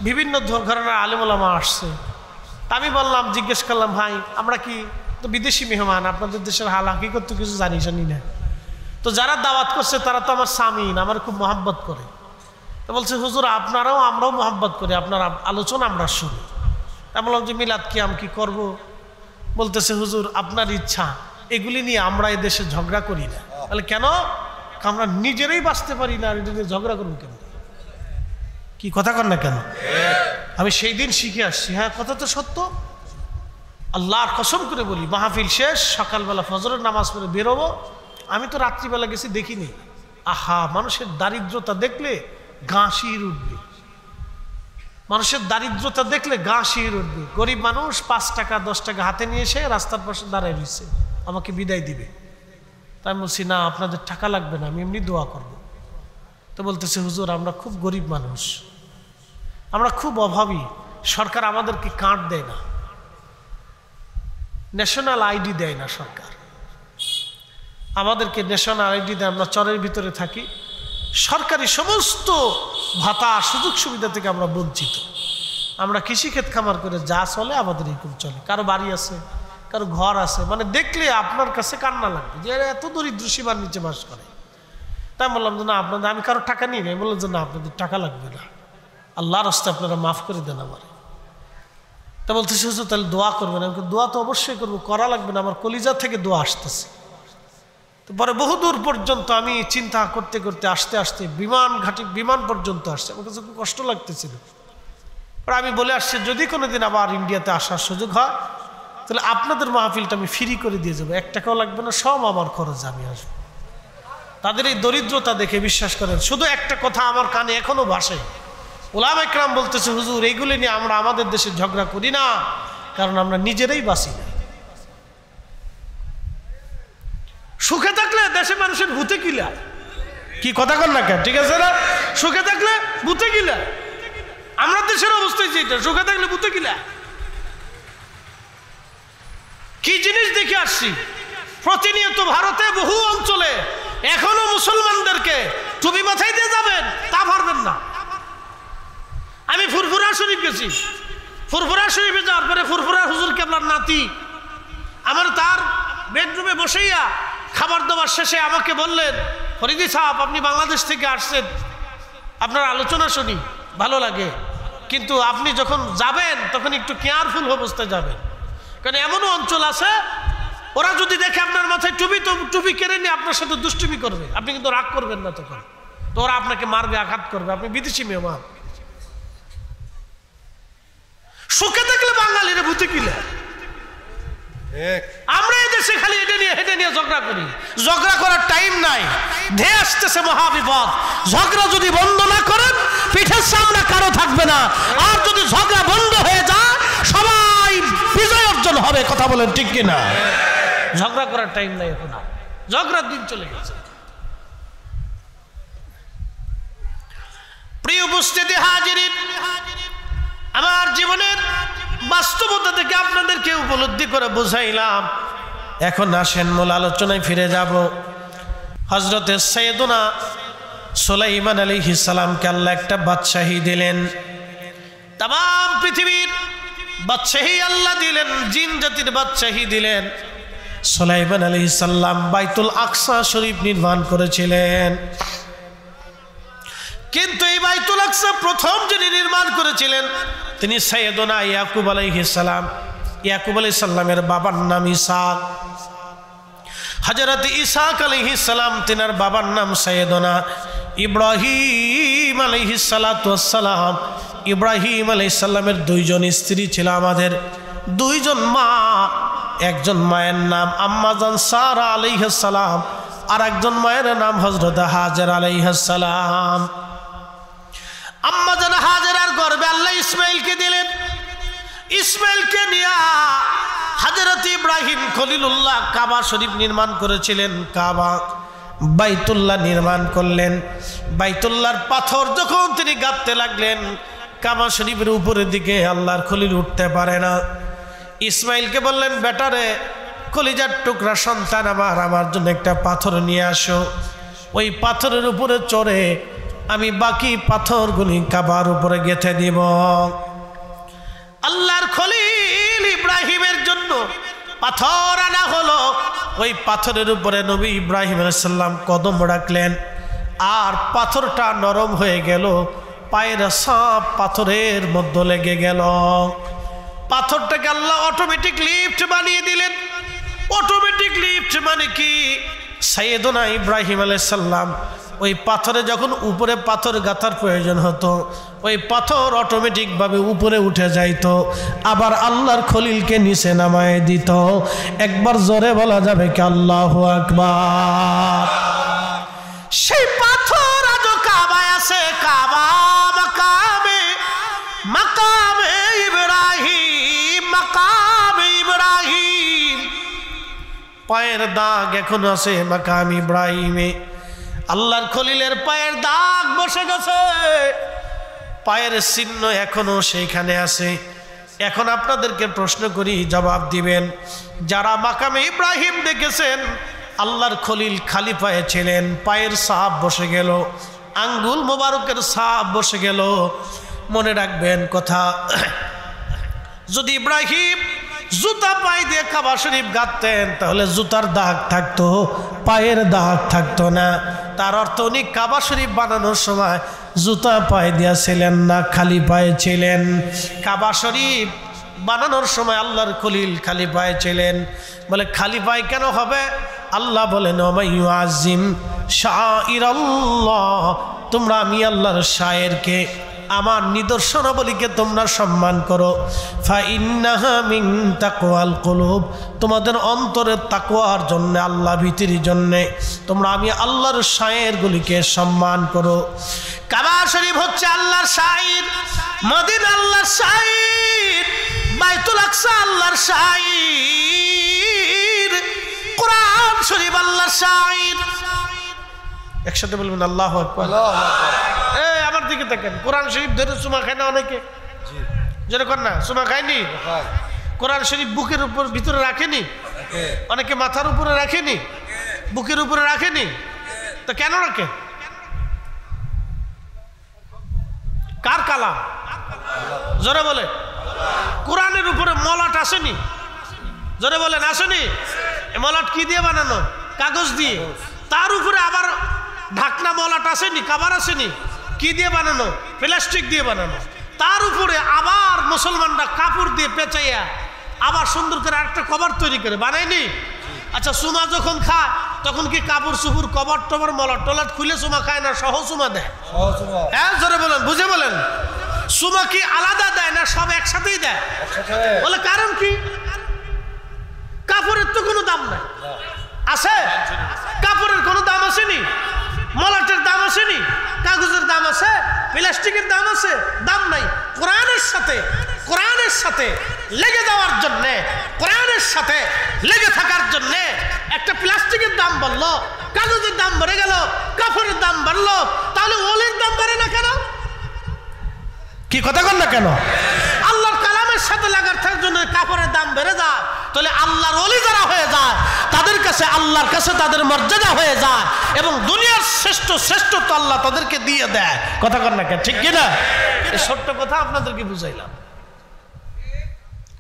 বিভিন্ন ধরনের আলেম ওলামা আসছে। আমি বললাম, জিজ্ঞেস করলাম ভাই আমরা কি তো বিদেশি মেহমান, আপনাদের দেশের হাল হাকিকত তো কিছু জানি না। তো যারা দাওয়াত করছে তারা তো আমার সামিন, আমার খুব মহাব্বত করে। তো বলছে হুজুর আপনারাও আমরাও মহাব্বত করি, আপনার আলোচনা আমরা শুনি। আমি বললাম যে মিলাদ কিয়াম কি করব? বলতেছে হুজুর আপনার ইচ্ছা, এগুলি নিয়ে আমরা এই দেশে ঝগড়া করি না। তাহলে কেন? আমরা নিজেরাই বাঁচতে পারি না, আর এটা নিয়ে ঝগড়া করবো কেন? কি কথা কর না কেন? আমি সেই দিন শিখে আসছি। হ্যাঁ, কথা তো সত্য। আল্লাহর কসম করে বলি, মাহফিল শেষ, সকালবেলা ফজরের নামাজ পড়ে বেরোবো। আমি তো রাত্রিবেলা গেছি, দেখিনি। আহা, মানুষের দারিদ্রতা দেখলে গা শির উঠবে। মানুষের দারিদ্রতা দেখলে গা শির উঠবে। গরিব মানুষ 5 টাকা 10 টাকা হাতে নিয়ে এসে রাস্তার পাশে দাঁড়ায় রয়েছে, আমাকে বিদায় দিবে। তাই বলছি না, আপনাদের টাকা লাগবে না, আমি এমনি দোয়া করবো। তো বলতেছে হুজুর আমরা খুব গরিব মানুষ, আমরা খুব অভাবী, সরকার আমাদেরকে কার্ড দেয় না, ন্যাশনাল আইডি দেয় না সরকার আমাদেরকে, ন্যাশনাল আইডি দেয়, আমরা চরের ভিতরে থাকি, সরকারি সমস্ত ভাতা সুযোগ সুবিধা থেকে আমরা বঞ্চিত, আমরা কৃষিক্ষেত খামার করে যা চলে আমাদের এরকম চলে, কারো বাড়ি আছে, কারো ঘর আছে, মানে দেখলে আপনার কাছে কান্না লাগবে যে এত দরিদ্র সীমার নিচে বাস করে। তাই বললাম যে না আপনাদের, আমি কারো টাকা নিই না, বললাম যে না আপনাদের টাকা লাগবে না, আল্লাহর রাস্তায় আপনারা মাফ করে দেন আমার। তা বলতেছে হুজুর তাহলে দোয়া করবেন, আমি দোয়া তো অবশ্যই করবো, করা লাগবে না, আমার কলিজা থেকে দোয়া আসতেছে। তো পরে বহুদূর পর্যন্ত আমি চিন্তা করতে করতে আস্তে আস্তে বিমান পর্যন্ত আসছে, আমার কাছে খুব কষ্ট লাগতেছিল। পরে আমি বলে আসছি যদি কোনোদিন আবার ইন্ডিয়াতে আসার সুযোগ হয় তাহলে আপনাদের মাহফিলটা আমি ফ্রি করে দিয়ে যাবো, 1 টাকাও লাগবে না, সব আমার খরচ, আমি আসবো। তাদের এই দরিদ্রতা দেখে বিশ্বাস করেন শুধু একটা কথা আমার কানে এখনো ভাসে, উলামা ইকরাম বলতেছে হুজুর এইগুলি নিয়ে আমরা আমাদের দেশে ঝগড়া করি না, কারণ আমরা নিজেরাই বাঁচি না। সুখে থাকলে দেশে মানুষের ভূতে কিলা, কি কথা কন না কেন, ঠিক আছে না? সুখে থাকলে ভূতে কিলা, আমরা দেশের অবস্থায় যেটা, সুখে থাকলে ভূতে কিলা। কি জিনিস দেখে আসছি প্রতিনিয়ত ভারতে বহু অঞ্চলে এখনো মুসলমানদেরকে টুপি মাথায় দিয়ে যাবেন তা পারবেন না। আমি ফুরফুরা শরীফ গেছি, ফুরফুরা শরীফে যাওয়ার পরে ফুরফুরা হুজুর কেবলার নাতি আমার তার বেডরুমে বসেইয়া খাবার দাবার শেষে আমাকে বললেন, ফরিদি সাহেব আপনি বাংলাদেশ থেকে আসছেন, আপনার আলোচনা শুনি ভালো লাগে, কিন্তু আপনি যখন যাবেন তখন একটু কেয়ারফুল অবস্থায় যাবেন, কারণ এমনও অঞ্চল আছে ওরা যদি দেখে আপনার মাথায় টুপি, তো টুপি কেড়ে নিয়ে আপনার সাথে দুষ্টুমি করবে, আপনি কিন্তু রাগ করবেন না তখন, তো ওরা আপনাকে মারবে, আঘাত করবে, আপনি বিদেশি মেহমান। সুখে থাকলে বাঙালিরা ভূতে কিলা, আমরা এই দেশে খালি এটা নিয়ে ঝগড়া করি, ঝগড়া করার টাইম নাই, ধেয়ে আসতেছে মহাবিপদ। ঝগড়া যদি বন্ধ না করেন পিঠের সামনে কারো থাকবে না, আর যদি ঝগড়া বন্ধ হয়ে যায় সবাই বিজয় অর্জন হবে, কথা বলেন ঠিক কিনা? ঝগড়া করার টাইম নাই এখন, ঝগড়ার দিন চলে গেছে। প্রিয় উপস্থিতি হাজিরিন, আমার জীবনের বাস্তবতা থেকে আপনাদেরকে উপলব্ধি করে বুঝাইলাম। এখন আসেন মূল আলোচনায় ফিরে যাব। হযরতে সাইয়েদুনা সুলাইমান আলাইহিস সালামকে আল্লাহ একটা বাদশাহী দিলেন, तमाम পৃথিবীর বাদশাহী আল্লাহ দিলেন, জিন জাতির বাদশাহী দিলেন। সুলাইমান আলাইহিস সালাম বাইতুল আকসা শরীফ নির্মাণ করেছিলেন, কিন্তু এই বাইতুল আকসা প্রথম যিনি নির্মাণ করেছিলেন তিনি সাইয়েদুনা ইয়াকুব আলাইহিস সালাম। ইয়াকুব আলাইহিস সালামের বাবার নাম ইসহাক, হযরত ইসহাক আলাইহিস সালাম তিনার বাবার নাম সাইয়েদুনা ইব্রাহিম আলাইহিস সালাতু ওয়াস সালাম। ইব্রাহিম আলাইহিস সালামের 2 জন স্ত্রী ছিল, আমাদের 2 জন মা। একজন মায়ের নাম আম্মাজান সারা আলাইহিস সালাম, আর একজন মায়ের নাম হযরত হাজেরা আলাইহিস সালাম। আম্মাজান হাজেরার গর্ভে আল্লাহ ইসমাইলকে দিলেন। ইসমাইলকে নিয়ে হযরত ইব্রাহিম খলিলুল্লাহ কাবা শরীফ নির্মাণ করেছিলেন, কাবা বাইতুল্লাহ নির্মাণ করলেন। বাইতুল্লাহর পাথর যখন তিনি গাঁথতে লাগলেন, কাবা শরীফের উপরের দিকে আল্লাহর খলিল উঠতে পারে না। ইসমাইলকে বললেন, বেটারে কলিজার টুকরা সন্তান আমার জন্য একটা পাথর নিয়ে আসো, ওই পাথরের উপরে চড়ে আমি বাকি পাথরগুলি কাবার উপরে গেঁথে দিব। আল্লাহর খলিল ইব্রাহিমের জন্য পাথর আনা হলো, ওই পাথরের উপরে নবী ইব্রাহিম আলাইহিস সালাম কদম রাখলেন, আর পাথরটা নরম হয়ে গেল, পায়ের সব পাথরের মধ্যে লেগে গেল। পাথরটাকে আল্লাহ অটোমেটিক লিফট বানিয়ে দিলেন। অটোমেটিক লিফট মানে কি? সাইয়েদুনা ইব্রাহিম আলাইহিস সালাম ওই পাথরে যখন উপরে পাথর গাঁথার প্রয়োজন হতো, ওই পাথর অটোমেটিকভাবে উপরে উঠে যাইতো, আবার আল্লাহর খলিলকে নিচে নামায় দিত। একবার জোরে বলা যাবে কি আল্লাহু আকবার? সেই পাথর আজও কাবায় আছে, কাবা মাকামে ইব্রাহিম, মাকামে ইব্রাহিম। পায়ের দাগ এখন আছে মাকাম ইব্রাহিমে। আল্লাহর খলিলের পায়ের দাগ বসে গেছে, পায়ের চিহ্ন এখনো সেইখানে আছে। এখন আপনাদেরকে প্রশ্ন করি, জবাব দিবেন। যারা মাকামে ইব্রাহিম দেখেছেন আল্লাহর খলিল খালি পায়ে ছিলেন, পায়ের ছাপ বসে গেল, আঙ্গুল মোবারকের ছাপ বসে গেল। মনে রাখবেন কথা, যদি ইব্রাহিম জুতা পায়ে দিয়ে কাবা শরীফ গাঁথতেন তাহলে জুতার দাগ থাকতো, পায়ের দাগ থাকতো না। তার অর্থ উনি কাবা শরীফ বানানোর সময় জুতা পায়ে দিয়েছিলেন না, খালি পায়ে ছিলেন। কাবা শরীফ বানানোর সময় আল্লাহর খলিল খালি পায়ে ছিলেন। বলে খালি পায়ে কেন হবে? আল্লাহ বলেন ওমাইয়ুআযিম শাআইরাল্লাহ, তোমরা আমি আল্লাহর শায়েরকে, আমার নিদর্শনাবলীকে তোমরা সম্মান করো। ফাইন্নাহা মিন তাকওয়াল কুলুব, তোমাদের অন্তরের তাকওয়ার জন্য, আল্লাহ ভীতির জন্য তোমরা আমি আল্লাহর শায়েরগুলিকে সম্মান করো। কাবা শরীফ হচ্ছে আল্লাহর শায়ের, মদিনা আল্লাহর শায়ের, বাইতুল আকসা আল্লাহর শায়ের, কোরআন শরীফ আল্লাহর শায়ের। একসাথে বলবেন আল্লাহু আকবার। আমার দিকে দেখেন, কোরআন শরীফ ধরে চুমা খায় না অনেকে? যেরকম না চুমা খায়নি? কোরআন শরীফ বুকের উপর ভিতরে রাখেনি? অনেকে মাথার উপরে রাখেনি, বুকের উপরে রাখেনি। তো কেন রাখে? কার কালাম? জোরে বলে। কোরআনের উপরে মলাট আসেনি? জোরে বলেন আসেনি? মলাট কি দিয়ে বানানো? কাগজ দিয়ে। তার উপরে আবার ঢাকনা মলাট আসেনি, কাবার আসেনি? কি দিয়ে বানানো? প্লাস্টিক দিয়ে বানানো। তার উপরে আবার মুসলমানরা কাপড় দিয়ে পেঁচাইয়া আবার সুন্দর করে একটা কভার তৈরি করে বানায়নি? আচ্ছা, সুমা যখন খায় তখন কি কাপড় চুপুর কভার টভার মলাট টলাট খুলে সুমা খায় না সহ সুমা দেয়? হ্যাঁ জোরে বলেন, বুঝে বলেন। সুমা কি আলাদা দেয় না সব একসাথেই দেয়? বলে কারণ কি? কাপড়ের তো কোনো দাম নাই, আছে? কাপড়ের কোনো দাম আসেনি, মলাটের দাম আসেনি, কাগজের দাম আছে, প্লাস্টিকের দাম আছে? দাম নাই। কোরআনের সাথে লেগে যাওয়ার জন্যে, কোরআনের সাথে লেগে থাকার জন্যে একটা প্লাস্টিকের দাম বাড়লো, কাগজের দাম বেড়ে গেল, কাপড়ের দাম বাড়লো, তাহলে ওলির দাম বাড়ে না কেন? কি কথা বল না কেন? আল্লাহর কালামের সাথে লাগার জন্য কাপড়ের দাম বেড়ে যায়, তাহলে আল্লাহর ওলি যারা হয়ে যায় তাদের কাছে, আল্লাহর কাছে তাদের মর্যাদা হয়ে যায় এবং দুনিয়ার শ্রেষ্ঠত্ব আল্লাহ তাদেরকে দিয়ে দেয়। কথা কর না কেন? ঠিক কিনা? এই ছোট্ট কথা আপনাদেরকে বুঝাইলাম,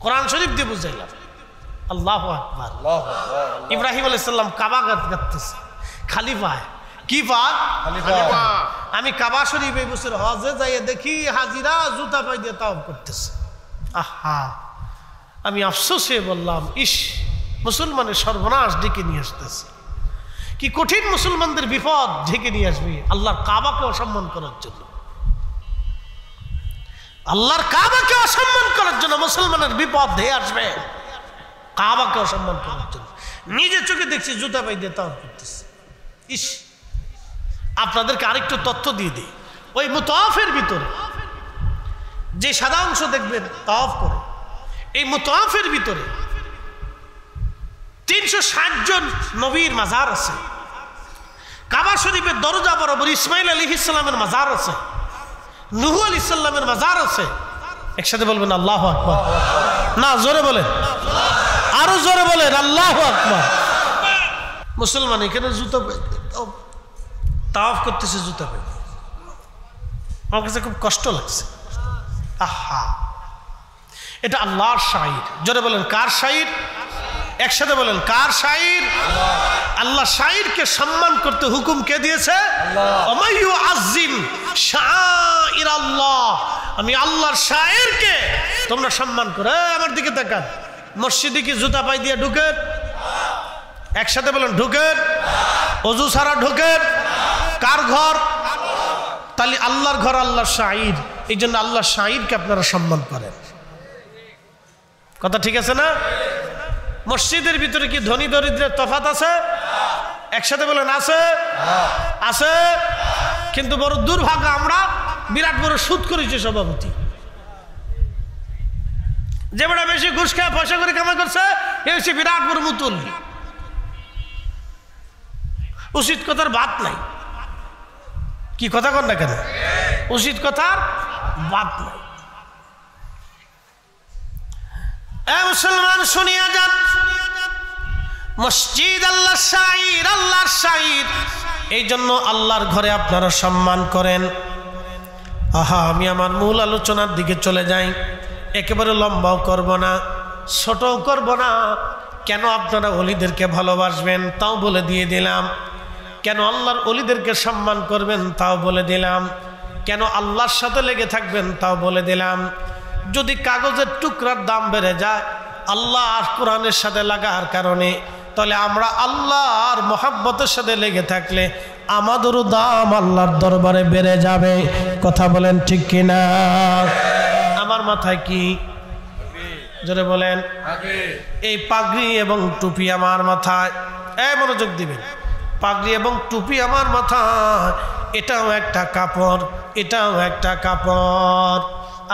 কোরআন শরীফ দিয়ে বুঝাইলাম। আল্লাহু আকবার। ইব্রাহিম আলাইহিস সালাম কাবা গাঁথতেছে খালি পায়। কি পায়? আমি কাবা শরীফ এই বছর হজে যাইয়ে দেখি হাজিরা জুতা পাই দিয়ে তাওয়াফ করতেছে। আহা, আমি আফসোস হয়ে বললাম, ইস, মুসলমানের সর্বনাশ ডেকে নিয়ে আসতেছে। কি কঠিন মুসলমানদের বিপদ ঢেকে নিয়ে আসবে আল্লাহর কাবাকে অসম্মান করার জন্য। আল্লাহর কাবাকে অসম্মান করার জন্য মুসলমানের বিপদ ধেয়ে আসবে, কাবাকে অসম্মান করার জন্য। নিজে চোখে দেখছি জুতা পাই দিয়ে তাওয়াফ করতেছে। ইস, আপনাদেরকে আরেকটু তথ্য দিয়ে দিই। ওই মুতাওয়াফের ভিতরে যে সাদা অংশ দেখবেন তাওয়াফ করে, এই মুতাওয়াফের ভিতরে 360 জন নবীর মাজার আছে। কাবা শরীফের দরজা বরাবর ইসমাইল আলাইহিস সালামের মাজার আছে, নূহ আলাইহিস সালামের মাজার আছে। একসাথে বলবেন আল্লাহু আকবার। না, জোরে বলেন, আরো জোরে বলেন আল্লাহু আকবার। মুসলমান এখানে জুতা তাওয়াফ করতেছে জুতা পাই, আমার কাছে খুব কষ্ট লাগছে। আহা, এটা আল্লাহর শাইর। জোরে বলেন কার শাইর? একসাথে বলেন কার শাইর? আল্লাহ শাইরকে সম্মান করতে হুকুম কে দিয়েছে? ওমাইয়ুআযিম শাআইরাল্লাহ, আমি আল্লাহর শাইরকে তোমরা সম্মান করো। আমার দিকে তাকান, মসজিদে কি জুতা পাই দিয়ে ঢুকেন? একসাথে বলেন ঢুকেন? ওযু ছাড়া ঢুকেন? কার ঘর? তাহলে আল্লাহর ঘর, আল্লাহর শাইর। এই জন্য আল্লাহর শাইরকে আপনারা সম্মান করেন। কথা ঠিক আছে না? মসজিদের ভিতরে কি ধনী দরিদ্রের তফাৎ আছে? একসাথে বলেন আছে? আছে। কিন্তু বড় দুর্ভাগ্য, আমরা বিরাট বড় সুদ করেছি সভাপতি। যে বড় বেশি ঘুষ খেয়ে পয়সা করে কামাই করছে এ হচ্ছে বিরাট বড় মুতুল। উচিত কথার বাদ নাই। কি কথা কন না কেন? উচিত কথার বাদ নাই। মুসলমান শুনিয়া যান, মসজিদ আল্লাহর শাইর, আল্লাহর শাইর। এই জন্য আল্লাহর ঘরে আপনারা সম্মান করেন। আহা, আমি আমার মূল আলোচনার দিকে চলে যাই। একেবারে লম্বাও করব না, ছোটও করব না। কেন আপনারা অলিদেরকে ভালোবাসবেন তাও বলে দিয়ে দিলাম। কেন আল্লাহর অলিদেরকে সম্মান করবেন তাও বলে দিলাম। কেন আল্লাহর সাথে লেগে থাকবেন তাও বলে দিলাম। যদি কাগজের টুকরার দাম বেড়ে যায় আল্লাহ আর কোরআনের সাথে লাগার কারণে, তাহলে আমরা আল্লাহর মহাব্বতের সাথে লেগে থাকলে আমাদেরও দাম আল্লাহর দরবারে বেড়ে যাবে। কথা বলেন ঠিক কিনা? আমার মাথায় কি? জোরে বলেন। এই পাগড়ি এবং টুপি আমার মাথায়, মনোযোগ দিবেন। পাগড়ি এবং টুপি আমার মাথায়, এটাও একটা কাপড়, এটাও একটা কাপড়।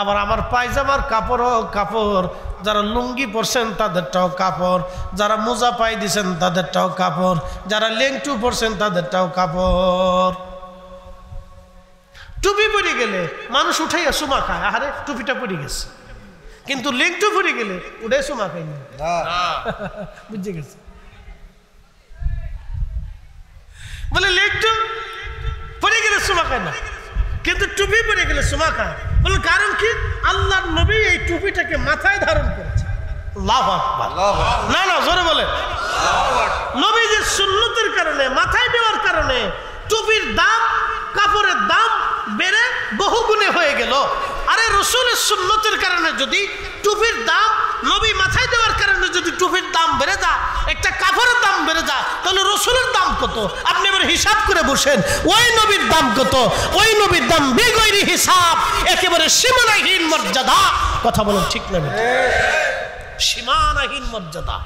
আবার আমার পায়জামার কাপড়ও কাপড়। যারা লুঙ্গি পরছেন তাদেরটাও কাপড়, যারা মোজা পাই দিছেন তাদেরটাও কাপড়, যারা লেংটু পরছেন তাদেরটাও কাপড়। টুপি পরে গেলে মানুষ উঠাইয়া সুমা খায়, আরে টুপিটা পরে গেছে। কিন্তু লেংটু পরে গেলে উঠে সুমা খাই না। বুঝে গেছে? বলে লেংটু পরে গেলে সুমা খায় না, কিন্তু টুপি পরে গেলে সুমা খায়। বলে কারণ কি? আল্লাহর নবী এই টুপিটাকে মাথায় ধারণ করেছে। আল্লাহু আকবার। না না, জোরে বলে। নবীজির সুন্নতের কারণে, মাথায় দেওয়ার কারণে টুপির দাম, কাপড়ের দাম বেড়ে বহুগুণে হয়ে গেল। আরে রসুলের সুন্নতের কারণে যদি টুপির দাম, নবী মাথায় দেওয়ার কারণে যদি টুপির দাম বেড়ে যায়, একটা কাপড়ের দাম বেড়ে যায়, তাহলে রসুলের দাম কত? আপনি এবার হিসাব করে বসেন, ওই নবীর দাম কত? ওই নবীর দাম বেগৈরি হিসাব, একেবারে সীমানাহীন মর্যাদা। কথা বলেন ঠিক না? সীমানাহীন মর্যাদা,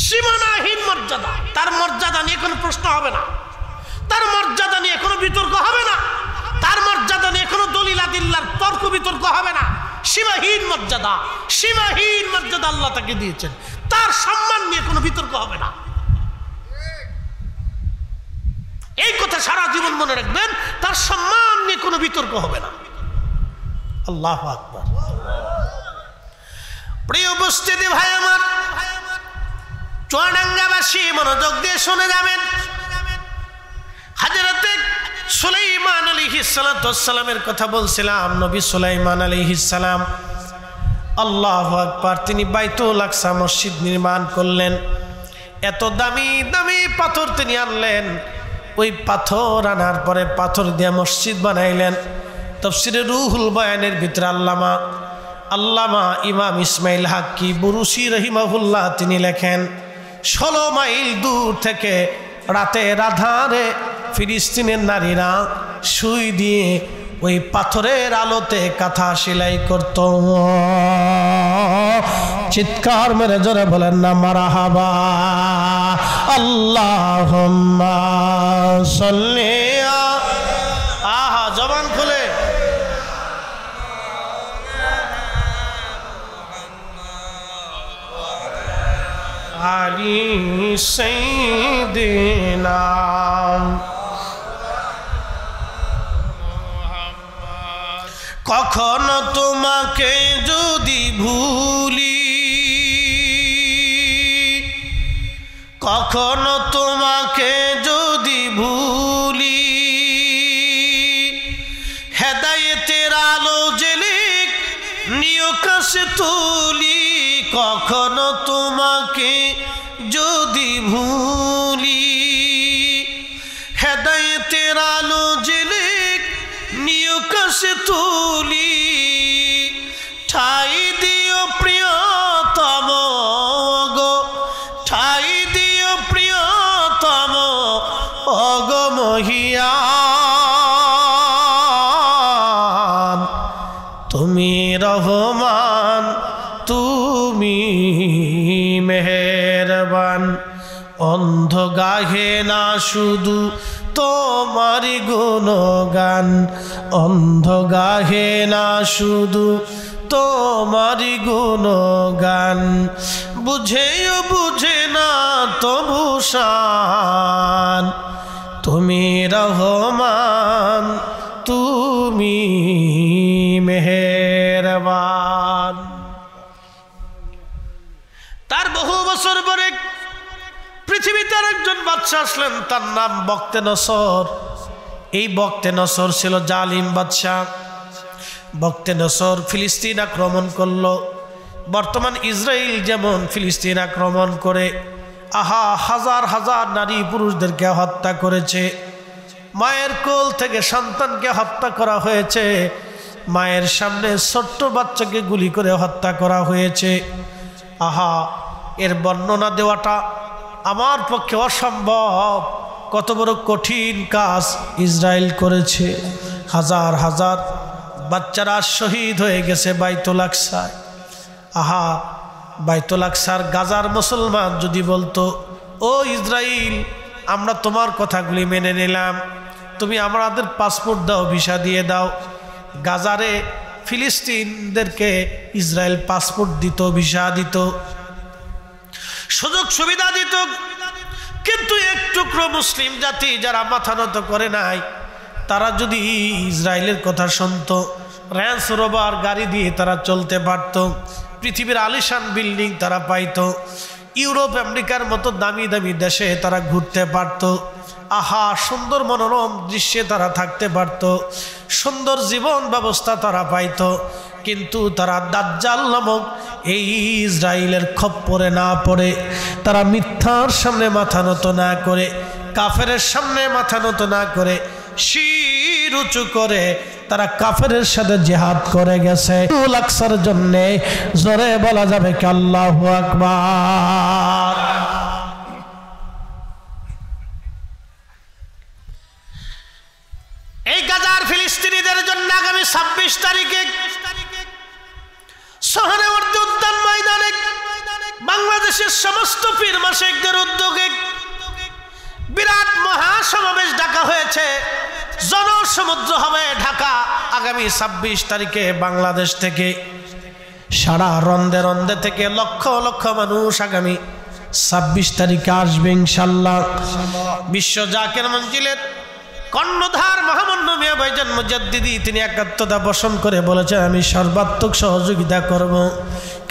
সীমানাহীন মর্যাদা। তার মর্যাদা নিয়ে কোনো প্রশ্ন হবে না, তার মর্যাদা নিয়ে কোনো বিতর্ক হবে না, তার মর্যাদা নিয়ে কোনো দলিল আদিল্লার তর্ক বিতর্ক হবে না। সীমাহীন মর্যাদা, সীমাহীন মর্যাদা আল্লাহ তাকে দিয়েছেন। তার সম্মান নিয়ে কোনো বিতর্ক হবে না। এই কথা সারা জীবন মনে রাখবেন, তার সম্মান নিয়ে কোনো বিতর্ক হবে না। আল্লাহু আকবার। প্রিয় উপস্থিতি ভাই আমার, চুয়াডাঙ্গাবাসী মনোযোগ দিয়ে শুনে যাবেন। হযরতে সুলাইমান আলাইহিস সালামের কথা বলছিলাম। নবী সুলাইমান আলাইহিস সালাম, আল্লাহু আকবার, তিনি বাইতুল আকসা মসজিদ নির্মাণ করলেন। এত দামি দামি পাথর তিনি আনলেন। ওই পাথর আনার পরে পাথর দিয়ে মসজিদ বানাইলেন। তাফসীরে রুহুল বয়ানের ভিতরে আল্লামা ইমাম ইসমাইল হাক্কি বুরুসি রহিমাহুল্লাহ তিনি লেখেন, 16 মাইল দূর থেকে রাতের আধারে ফিলিস্তিনের নারীরা সুই দিয়ে ওই পাথরের আলোতে কাঁথা সেলাই করত। চিৎকার মেরে জোরে বলেন না মারহাবা। আল্লাহুম্মা সাল্লি আহা, জবান খুলে। আলী সাইয়্যিদিনা। কখনো তোমাকে যদি ভুলি, কখনো তোমাকে যদি ভুলি, হেদায়েতের আলো জেলে নিয় কাছে তুলি। কখনো তোমাকে যদি ভুলি, হেদায়েতের আলো জেলে নিয় কাছে তুলি। ঠাই দিও প্রিয়তম গো, ঠাই দিও প্রিয়তম অগো মহিয়ান। তুমি রহমান, তুমি মেহেরবান। অন্ধ গাহে না শুধু তোমারি গুণগান, অন্ধ গাহে না শুধু তোমারি গুণগান। বুঝেও বুঝে না তবু শান, তুমি রহমান। একজন বাদশা আসলেন, তার নাম বক্তে নসর। এই বক্তে নসর ছিল জালিম বাদশা। বক্তে নসর ফিলিস্তিন আক্রমণ করলো। বর্তমান ইসরায়েল যেমন ফিলিস্তিন আক্রমণ করে হাজার হাজার নারী পুরুষদেরকে হত্যা করেছে, মায়ের কোল থেকে সন্তানকে হত্যা করা হয়েছে, মায়ের সামনে ছোট্ট বাচ্চাকে গুলি করে হত্যা করা হয়েছে। এর বর্ণনা দেওয়াটা আমার পক্ষে অসম্ভব। কত বড় কঠিন কাজ ইসরায়েল করেছে। হাজার হাজার বাচ্চারা শহীদ হয়ে গেছে বাইতুল আকসায়। বাইতুল আকসার গাজার মুসলমান যদি বলতো, ও ইসরায়েল, আমরা তোমার কথাগুলি মেনে নিলাম, তুমি আমাদের পাসপোর্ট দাও, ভিসা দিয়ে দাও। গাজারে ফিলিস্তিনদেরকে ইসরায়েল পাসপোর্ট দিত, ভিসা দিত, সুযোগ সুবিধা দিত। কিন্তু এক টুকরো মুসলিম জাতি যারা মাথা নত করে নাই, তারা যদি ইসরায়েলের কথা শুনতো, রেঞ্জ রোভার গাড়ি দিয়ে তারা চলতে পারত, পৃথিবীর আলিশান বিল্ডিং তারা পাইত, ইউরোপ আমেরিকার মতো দামি দামি দেশে তারা ঘুরতে পারত, সুন্দর মনোরম দৃশ্যে তারা থাকতে পারত, সুন্দর জীবন ব্যবস্থা তারা পাইত। কিন্তু তারা দাজ্জাল নামক এই ইসরায়েলের খপ্পরে না পড়ে, তারা মিথ্যার সামনে মাথা নত না করে, কাফেরের সামনে মাথা নত না করে, শির উঁচু করে তারা কাফেরের সাথে জিহাদ করে গেছে। আকসার জন্য জোরে বলা যাবে কি আল্লাহু আকবার। এই গাজার ফিলিস্তিনিদের জন্য আগামী 26 তারিখে সোহরাওয়ার্দী উদ্যান ময়দানে বাংলাদেশের সমস্ত পীর মাশায়েখদের উদ্যোগে বিরাট মহাসমাবেশ ডাকা হয়েছে। জনসমুদ্র হবে ঢাকা আগামী 26 তারিখে। বাংলাদেশ থেকে সারা রন্দে রন্দে থেকে লক্ষ লক্ষ মানুষ আগামী 26 তারিখে আসবে ইনশাআল্লাহ। বিশ্ব জাকির মঞ্জিলের কর্ণধার মোহাম্মদ মিয়া ভাইজান মুজাদ্দিদি তিনি একাত্মতা পোষণ করে বলেছেন, আমি সর্বাত্মক সহযোগিতা করব,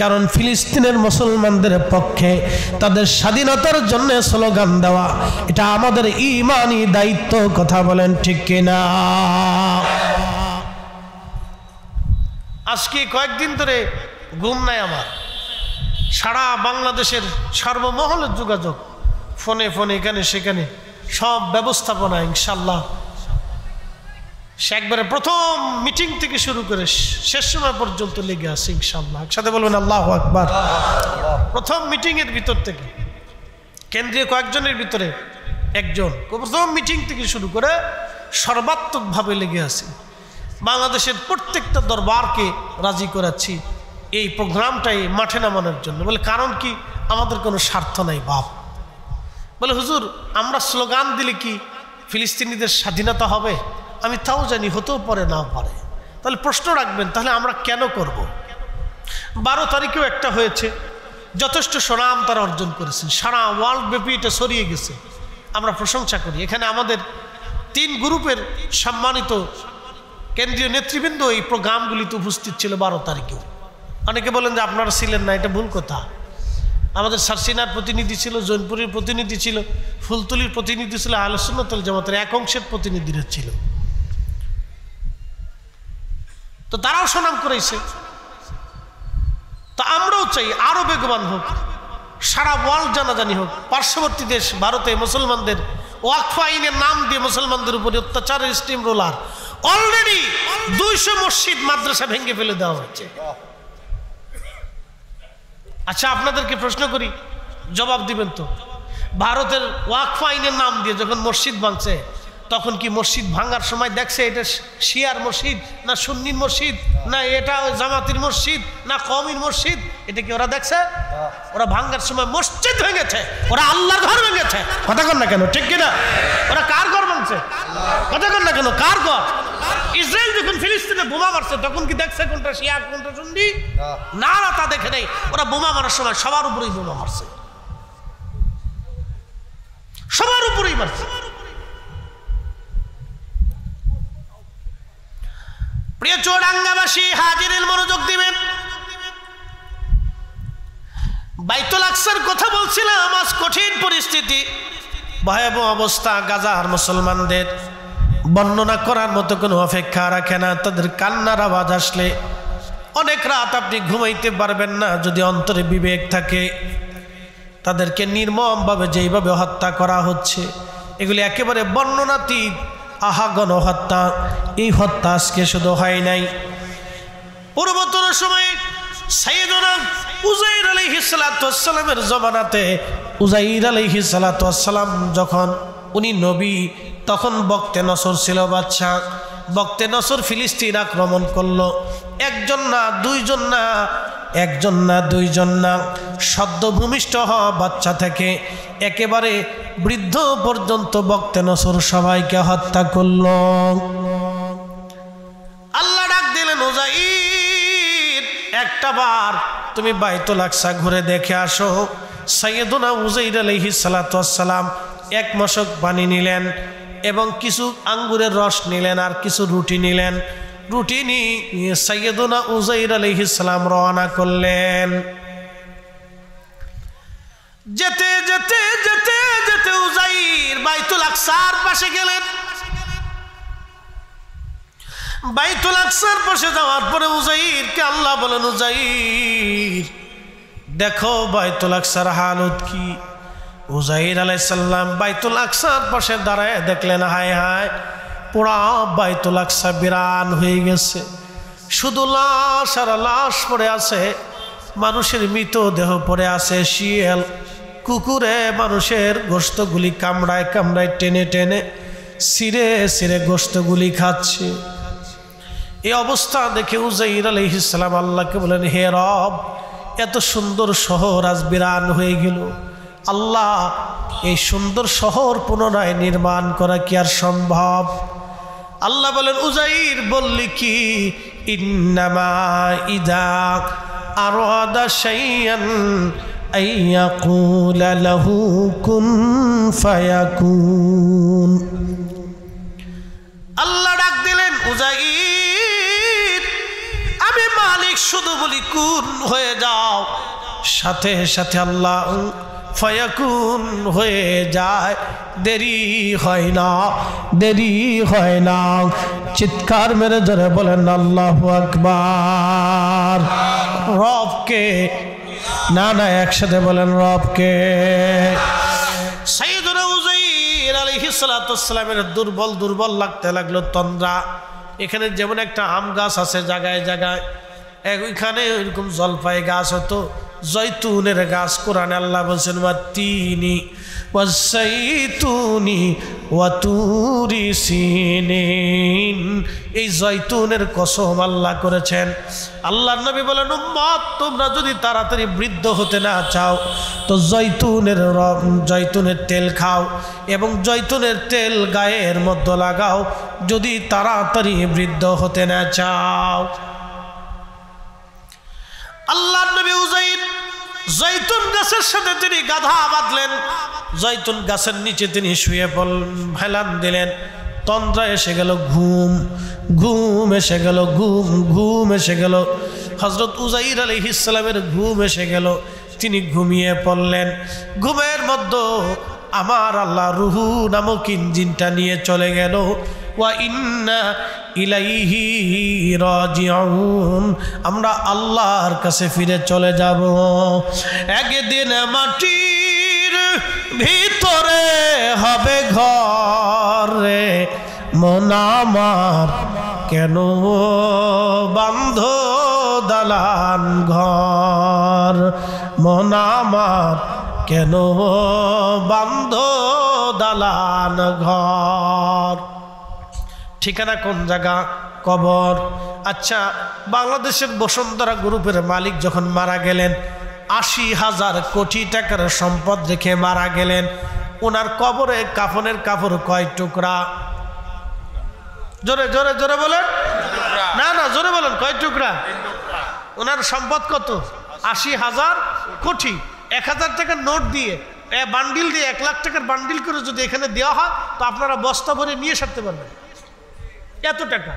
কারণ ফিলিস্তিনের মুসলমানদের পক্ষে তাদের স্বাধীনতার জন্য স্লোগান দেওয়া এটা আমাদের ঈমানি দায়িত্ব। কথা বলেন ঠিক কিনা? আজকে কয়েকদিন ধরে ঘুম নাই আমার। সারা বাংলাদেশের সর্বমহলের যোগাযোগ, ফোনে ফোনে এখানে সেখানে সব ব্যবস্থাপনা ইনশাল্লাহ সে একবারে প্রথম মিটিং থেকে শুরু করে শেষ সময় পর্যন্ত লেগে আছে ইনশাল্লাহ। একসাথে বলবেন আল্লাহু আকবার। প্রথম মিটিং এর ভিতর থেকে কেন্দ্রীয় কয়েকজনের ভিতরে একজন, প্রথম মিটিং থেকে শুরু করে সর্বাত্মকভাবে লেগে আছে। বাংলাদেশের প্রত্যেকটা দরবারকে রাজি করাচ্ছি এই প্রোগ্রামটাই মাঠে নামানোর জন্য। বলে কারণ কি? আমাদের কোনো স্বার্থ নাই বাপ। বলে হুজুর, আমরা স্লোগান দিলে কি ফিলিস্তিনিদের স্বাধীনতা হবে? আমি তাও জানি, হতেও পারে নাও পারে। তাহলে প্রশ্ন রাখবেন, তাহলে আমরা কেন করব? 12 তারিখেও একটা হয়েছে, যথেষ্ট সুনাম তারা অর্জন করেছেন, সারা ওয়ার্ল্ড ব্যাপী এটা ছড়িয়ে গেছে, আমরা প্রশংসা করি। এখানে আমাদের 3 গ্রুপের সম্মানিত কেন্দ্রীয় নেতৃবৃন্দ এই প্রোগ্রামগুলিতে উপস্থিত ছিল 12 তারিখেও। অনেকে বলেন যে আপনারা ছিলেন না, এটা ভুল কথা। আমাদের সারসিনার প্রতিনিধি ছিল, জৈনপুরের প্রতিনিধি ছিল, ফুলতলির প্রতিনিধি ছিল, আহলে সুন্নাত ওয়াল জামাতের এক অংশের প্রতিনিধিরা ছিল। তো তারাও সুনাম করেছে। তো আমরাও চাই আরো বেগবান হোক, সারা ওয়ার্ল্ড জানাজানি হোক। পার্শ্ববর্তী দেশ ভারতে মুসলমানদের ওয়াকফ আইনের নাম দিয়ে মুসলমানদের উপরে অত্যাচারের স্টিম রোলার অলরেডি 200 মসজিদ মাদ্রাসা ভেঙে ফেলে দেওয়া হচ্ছে। আচ্ছা, আপনাদেরকে প্রশ্ন করি, জবাব দিবেন তো। ভারতের ওয়াকফ আইনের নাম দিয়ে যখন মসজিদ ভাঙছে, তখন কি মসজিদ ভাঙার সময় দেখছে এটা শিয়ার মসজিদ না সুন্নির মসজিদ, না এটা জামাতির মসজিদ না কওমির মসজিদ? এটা কি ওরা দেখছে? ওরা ভাঙার সময় মসজিদ ভেঙেছে, ওরা আল্লাহর ঘর ভেঙেছে। কথা কন না কেন? ঠিক কিনা? ওরা কার ঘর ভাঙছে? কথা কন না কেন? কার ঘর? ইসরায়েল যখন ফিলিস্তিনে বোমা মারছে তখন কি দেখছে কোনটা শিয়া কোনটা সুন্নি? না না, তা দেখে নেই। ওরা বোমা মারার সময় সবার উপরেই বোমা মারছে, সবার উপরেই মারছে। প্রিয় চুয়াডাঙ্গাবাসী হাজিরিন, মনোযোগ দিবেন। বাইতুল আকসার কথা বলছিলাম। আজ কঠিন পরিস্থিতি, ভয়াবহ অবস্থা গাজার মুসলমানদের বর্ণনা করার মতো কোনো অপেক্ষা রাখে না। তাদের কান্নার আওয়াজ আসলে অনেক রাত আপনি ঘুমাইতে পারবেন না যদি অন্তরে বিবেক থাকে। তাদেরকে নির্মমভাবে যেইভাবে হত্যা করা হচ্ছে এগুলি একেবারে বর্ণনাতীত, আহাগণ হত্যা। এই হত্যা আজকে শুধু হয় নাই, পূর্বতন সময়ে সাইয়েদনা উযাইর আলাইহিস সালাতু ওয়াস সালামের জমানাতে উযাইর আলাইহিস সালাতু ওয়াস সালাম যখন উনি নবী, তখন বক্তে নসর ছিল বাদশা। বক্তে নসর ফিলিস্তিন আক্রমণ করলো। একজন না দুইজন না, একজন না দুইজন না, সদ্য ভূমিষ্ঠ হওয়া বাচ্চা থেকে একেবারে বৃদ্ধ পর্যন্ত বক্তে নসর সবাইকে হত্যা করল। আল্লাহ ডাক দিলেন, উযাইর একটা বার তুমি বাইতুল আকসা ঘুরে দেখে আসো। সাইয়েদুনা উযাইর আলাইহিস সালাতু ওয়াস সালাম এক মশক পানি নিলেন এবং কিছু আঙ্গুরের রস নিলেন আর কিছু রুটি নিলেন। রুটি নিয়ে সাইয়েদুনা উযাইর আলাইহিস সালাম রওনা করলেন। যেতে যেতে যেতে যেতে উযাইর বাইতুল আকসার পাশে গেলেন। বাইতুল আকসার পাশে যাওয়ার পরে উযাইরকে আল্লাহ বলেন, উযাইর দেখো বাইতুল আকসার হালত কি। উযাইর আলাইহিস সালাম বাইতুল আকসার পাশে দাঁড়ায় দেখলেন, হায় হায় পুরা বাইতুল আকসা বিরান হয়ে গেছে, শুধু লাশ আর লাশ পড়ে আছে, মানুষের মৃতদেহ পড়ে আছে, শিয়াল কুকুরে মানুষের গোশতগুলি কামড়ায় কামড়ায় টেনে টেনে ছিঁড়ে ছিঁড়ে গোশতগুলি খাচ্ছে। এই অবস্থা দেখে উযাইর আলাইহিস সালাম আল্লাহকে বলেন, হে রব, এত সুন্দর শহর আজ বিরান হয়ে গেল, আল্লাহ এই সুন্দর শহর পুনরায় নির্মাণ করা কি আর সম্ভব? আল্লাহ বলেন, উযাইর বললি কি, ইন্নামা ইযা আরাদা শাইআন আইয়াকুলা লাহু কুন ফায়াকুন। আল্লাহ ডাক দিলেন, উযাইর আমি মালিক শুধু বলি কুন হয়ে যাও, সাথে সাথে আল্লাহ ফায়াকুন হয়ে যায়, দেরি হয় না, দেরি হয় না। চিৎকার মেরে জোরে বলেন আল্লাহু আকবার। রবকে, না না একসাথে বলেন রবকে। সাইয়েদুনা উযাইর আলাইহিস সালাতু ওয়াস সালামের দুর্বল দুর্বল লাগতে লাগলো তন্দ্রা। এখানে যেমন একটা আম গাছ আছে জায়গায় জায়গায়, এখানে এরকম জলপাই গাছ হতো, জৈতুনের গাছ। কোরআনে আল্লাহ বলছেন, ওয়াত্তিনি ওয়াজ্জাইতুনি ওয়াতুরি সিনিন, এই জৈতুনের কসম আল্লাহ করেছেন। আল্লাহর নবী বলেন, উম্মত তোমরা যদি তাড়াতাড়ি বৃদ্ধ হতে না চাও তো জৈতুনের তেল খাও এবং জৈতুনের তেল গায়ের মধ্যে লাগাও যদি তাড়াতাড়ি বৃদ্ধ হতে না চাও। আল্লাহর নবী উযাইর জৈতুন গাছের সাথে তিনি গাধা বাঁধলেন, জৈতুন গাছের নিচে তিনি শুয়ে ফেলান দিলেন। তন্দ্রা এসে গেল, ঘুম ঘুম এসে গেল, ঘুম ঘুম এসে গেল। হযরত উযাইর আলাইহিস সালামের ঘুম এসে গেল, তিনি ঘুমিয়ে পড়লেন। ঘুমের মধ্যে আমার আল্লাহ রুহু নামক ইঞ্জিনটা নিয়ে চলে গেল। ওয়া ইন্না ইলাইহি রাজিউন, আমরা আল্লাহর কাছে ফিরে চলে যাব। একদিন মাটির ভিতরে হবে ঘর রে, মন আমার কেন বান্ধ দালান ঘর, মন আমার কেন বান্ধ দালান ঘর। ঠিকানা কোন জায়গা? কবর। আচ্ছা, বাংলাদেশের বসুন্ধরা গ্রুপের মালিক যখন মারা গেলেন, ৮০,০০০ কোটি টাকার সম্পদ রেখে মারা গেলেন, ওনার কবরে কাফনের কাপড় কয় টুকরা? জোরে জোরে জোরে বলেন, না না জোরে বলেন, কয় টুকরা? ওনার সম্পদ কত? ৮০,০০০ কোটি। ১,০০০ টাকার নোট দিয়ে বান্ডিল দিয়ে ১ লাখ টাকার বান্ডিল করে যদি এখানে দেওয়া হয় তো আপনারা বস্তা ভরে নিয়ে সারতে পারবেন। এত টাকা,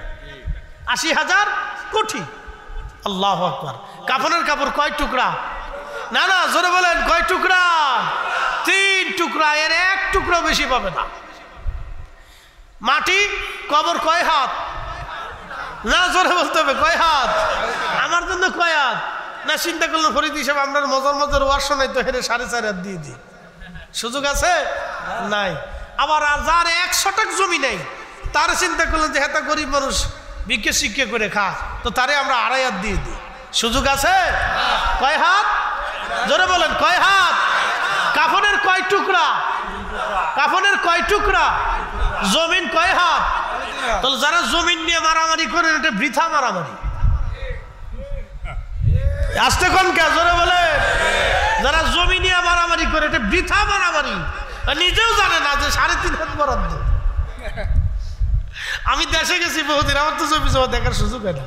৮০,০০০ কোটি। আল্লাহু আকবার। কাফনের কাপড় কয় টুকরা? না না জোরে বলেন, কয় টুকরা? 3 টুকরা, এর 1 টুকরা বেশি পাবে না। মাটি কবর কয় হাত? না, জোরে বলতে হবে, কয় হাত? আমার জন্য কয় হাত? না চিন্তা করলেন ফরিদ হিসাবে আমরা মজার ওয়ার শোনাই তো হেরে 4.5 হাত দিয়ে দিই, সুযোগ আছে? নাই। আবার আর যার 100 টাক জমি নেই তার চিন্তা করলেন যে হেতা গরিব মানুষ ভিক্ষে শিক্ষে করে খা, তো তারে আমরা 2.5 হাত দিয়ে দিই, সুযোগ আছে? কয় হাত? জোরে বলেন, কয় হাত? কাফনের কয় টুকরা? কাফনের কয় টুকরা? জমিন কয় হাত? তাহলে যারা জমিন নিয়ে মারামারি করেন এটা বৃথা মারামারি। আসতে কোন কে? জোরে বলে। যারা জমি নিয়ে মারামারি করে এটা বৃথা মারামারি, নিজেও জানে না যে 3.5 হাত বরাদ্দ। আমি দেশে গেছি বহুদিন, আমার তো জমি জমা দেখার সুযোগ হয় না।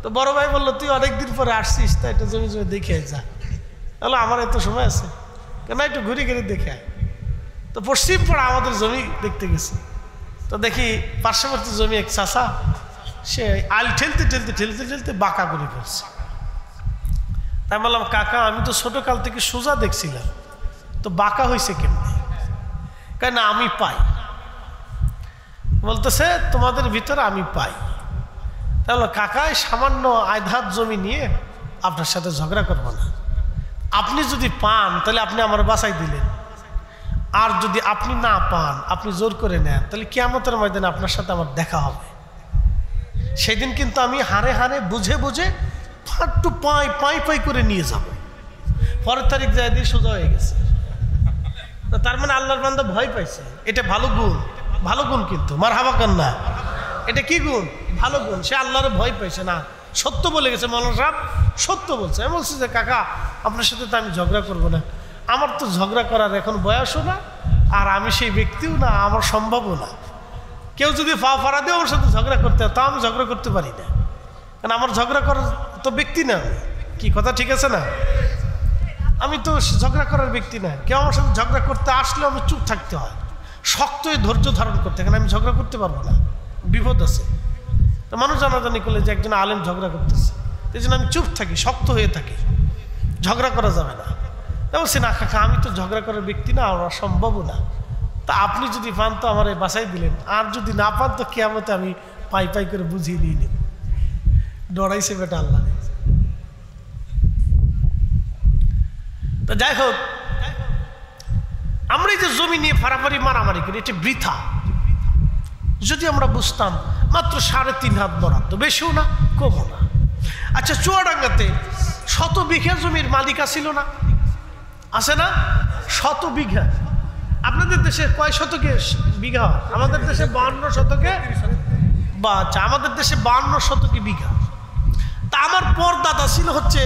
তো বড় ভাই বললো তুই অনেকদিন পরে আসছিস, তাই একটা জমি দেখে যা। তাহলে আমার এত সময় আছে কেন, একটু ঘুরে ঘুরে দেখে। তো পশ্চিম পাড়া আমাদের জমি দেখতে গেছি, তো দেখি পার্শ্ববর্তী জমি এক চাষা, সে আল ঠেলতে ঠেলতে ঠেলতে ঠেলতে বাঁকা করে ফেলছে। তাই বললাম কাকা আমি তো ছোটকাল থেকে সোজা দেখছিলাম, তো বাঁকা হয়েছে কেমনি? কেন আমি পাই। বলতেছে তোমাদের ভিতরে আমি পাই। তাহলে কাকায় সামান্য আধাত জমি নিয়ে আপনার সাথে ঝগড়া করবো না। আপনি যদি পান তাহলে আপনি আমার বাঁচাই দিলেন, আর যদি আপনি না পান, আপনি জোর করে নেন, তাহলে কিয়ামতের ময়দানে আপনার সাথে আমার দেখা হবে। সেদিন কিন্তু আমি হারে হারে বুঝে বুঝে ফাট্টু পাই করে নিয়ে যাব। পরের তারিখ যায় দিয়ে সোজা হয়ে গেছে। তার মানে আল্লাহর বান্দা ভয় পাইছে, এটা ভালো গুণ। ভালো গুণ কিন্তু মারহাবা কান না, এটা কি গুণ? ভালো গুণ। সে আল্লাহর ভয় পাইছে না, সত্য বলে গেছে। মৌলানা সাহেব সত্য বলছে। আমি বলছি যে কাকা আপনার সাথে তো আমি ঝগড়া করবো না, আমার তো ঝগড়া করার এখন বয়সও না, আর আমি সেই ব্যক্তিও না, আমার সম্ভবও না। কেউ যদি পা ফাড়া দিয়ে আমার সাথে ঝগড়া করতে হয়, তা আমি ঝগড়া করতে পারি না, কারণ আমার ঝগড়া করার তো ব্যক্তি না। আমি কি কথা ঠিক আছে না? আমি তো ঝগড়া করার ব্যক্তি না। কেউ আমার সাথে ঝগড়া করতে আসলেও আমি চুপ থাকতে হয়, শক্ত হয়ে ধৈর্য ধারণ করতে, কারণ আমি ঝগড়া করতে পারবো না, বিপদ আছে। তো মানুষ জানাজানি করলে যে একজন আলেম ঝগড়া করতেছে, এই জন্য আমি চুপ থাকি, শক্ত হয়ে থাকি, ঝগড়া করা যাবে না। বলছি না কাকা আমি তো ঝগড়া করার ব্যক্তি না, আমার সম্ভবও না। তা আপনি যদি পান তো আমার বাসায় দিলেন, আর যদি না পান তো কিয়ামতে আমি পাই করে বুঝিয়ে দিয়ে নিব। ডরাইছে বেটা আল্লাহ। তো যাই হোক, আমরা এই যে জমি নিয়ে ফাড়াফাড়ি মারামারি করি, এটা বৃথা। যদি আমরা বুঝতাম মাত্র 3.5 হাত বরাদ্দ, বেশিও না কমও না। আচ্ছা চুয়াডাঙ্গাতে 100 বিঘা জমির মালিক ছিল না? আছে না? 100 বিঘা। আপনাদের দেশে কয় শতকে বিঘা? আমাদের দেশে 52 শতকে। বা আচ্ছা, আমাদের দেশে 52 শতকে বিঘা। তা আমার পরদাদা ছিল হচ্ছে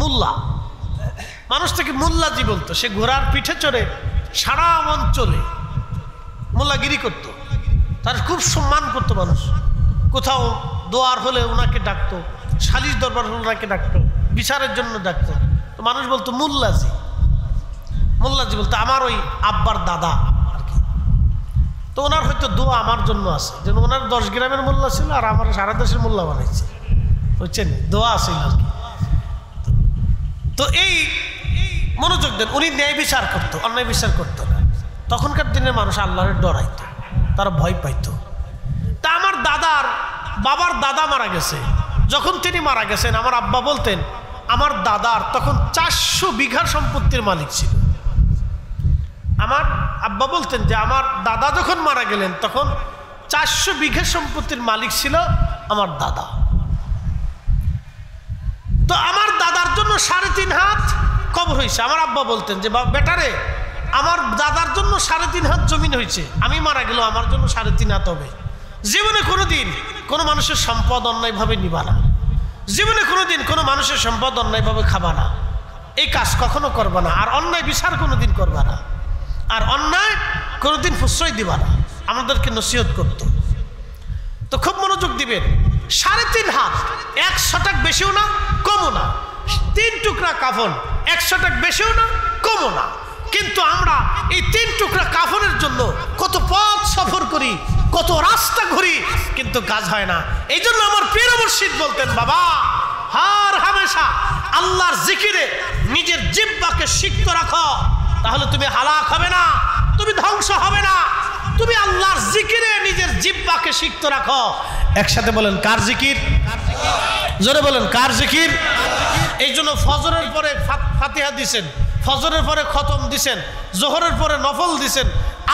মোল্লা, মানুষ থেকে মোল্লাজি বলতো। সে ঘোড়ার পিঠে চড়ে সারা অঞ্চলে মোল্লাগিরি করতো, তার খুব সম্মান করতো মানুষ। কোথাও দোয়ার হলে ওনাকে ডাকতো, সালিশ দরবার হলে ওনাকে ডাকতো, বিচারের জন্য ডাকতো। তো মানুষ বলতো মোল্লাজি, মোল্লাজি বলতো। আমার ওই আব্বার দাদা আর কি। তো ওনার হয়তো দোয়া আমার জন্য আছে, যেন ওনার 10 গ্রামের মোল্লা ছিল আর আমার সারা দেশের মোল্লা বানাইছে, বুঝছেন? দোয়া আছিল আর কি। তো এই মনোযোগ দেন, উনি ন্যায় বিচার করতো, অন্যায় বিচার করতো না। তখনকার দিনের মানুষ আল্লাহর ডরাইতো, তারা ভয় পাইতো। তা আমার দাদার বাবার দাদা মারা গেছে। যখন তিনি মারা গেছেন, আমার আব্বা বলতেন আমার দাদার তখন 400 বিঘার সম্পত্তির মালিক ছিল। আমার আব্বা বলতেন যে আমার দাদা যখন মারা গেলেন তখন 400 বিঘা সম্পত্তির মালিক ছিল আমার দাদা। তো আমার দাদার জন্য 3.5 হাত কবর হয়েছে। আমার আব্বা বলতেন যে বেটারে আমার দাদার জন্য 3.5 হাত জমিন হয়েছে, আমি মারা গেল আমার জন্য 3.5 হাত হবে। জীবনে কোনোদিন কোনো মানুষের সম্পদ অন্যায়ভাবে নিবা না, জীবনে কোনোদিন কোনো মানুষের সম্পদ অন্যায়ভাবে খাবা না, এই কাজ কখনো করবা না। আর অন্যায় বিচার কোনোদিন করবা না, আর অন্যায় কোনোদিন প্রশ্রয় দিবা না। আমাদেরকে নসিহত করত। তো খুব মনোযোগ দিবেন। 3.5 হাত, 100 টাকা বেশিও না কমও না। 3 টুকরা কাফন, 100 টাকা বেশিও না কমও না। কিন্তু আমরা এই 3 টুকরা কাফনের জন্য কত পথ সফর করি, কত রাস্তা ঘুরি, কিন্তু কাজ হয় না। এই জন্য আমার পীর মুর্শিদ বলতেন, বাবা হার হামেশা আল্লাহর জিকিরে নিজের জিহ্বাকে সিক্ত রাখো, তাহলে তুমি হালাক হবে না, তুমি ধ্বংস হবে না। তুমি আল্লাহর জিকিরে নিজের জিহ্বাকে সিক্ত রাখো। একসাথে বলেন কার জিকির? জোরে বলেন কার জিকির? এই জন্য ফজরের পরে ফাতিহা দিছেন, ফজরের পরে খতম দিছেন, জোহরের পরে নফল দিছেন,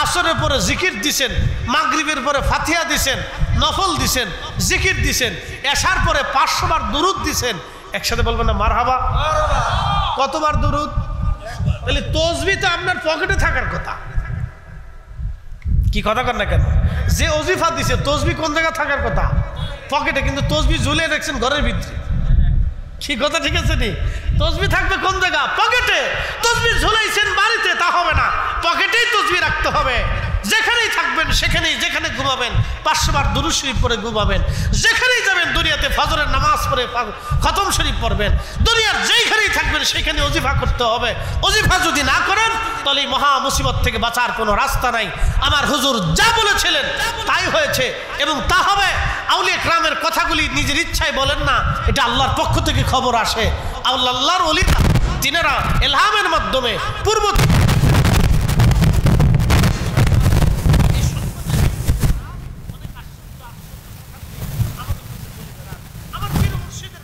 আসরের পরে জিকির দিছেন, মাগরিবের পরে ফাতিহা দিছেন, নফল দিছেন, জিকির দিছেন, এশার পরে 500 বার দুরুদ দিছেন। একসাথে বলবেন না মারহাবা? কতবার দুরুদ? তাহলে তসবিহ তো আপনার পকেটে থাকার কথা। কি কথা কর না কেন? যে ওজিফা দিছে তসবিহ কোন জায়গায় থাকার কথা? পকেটে। কিন্তু তসবিহ ঝুলিয়ে রাখছেন ঘরের ভিতরে। কি কথা ঠিক আছে নি? তসবিহ থাকবে কোন জায়গা? পকেটে। তসবিহ ঝুলাইছেন বাড়িতে, তা হবে না, পকেটেই তসবিহ রাখতে হবে। যেখানেই থাকবেন সেখানেই, যেখানে ঘুমাবেন 500 বার দুরূদ শরীফ পড়ে ঘুমাবেন। যেখানেই যাবেন দুনিয়াতে ফজরের নামাজ পড়ে খতম শরীফ পড়বেন। দুনিয়ার যেখানেই থাকবেন সেখানে ওজিফা করতে হবে। ওজিফা যদি না করেন তাহলে মহা মুসিবত থেকে বাঁচার কোনো রাস্তা নাই। আমার হুজুর যা বলেছিলেন তাই হয়েছে এবং তা হবে। আউলিয়া কেরামের কথাগুলি নিজের ইচ্ছায় বলেন না, এটা আল্লাহর পক্ষ থেকে খবর আসে। আল্লাহর ওলিরা তিনারা ইলহামের মাধ্যমে পূর্ব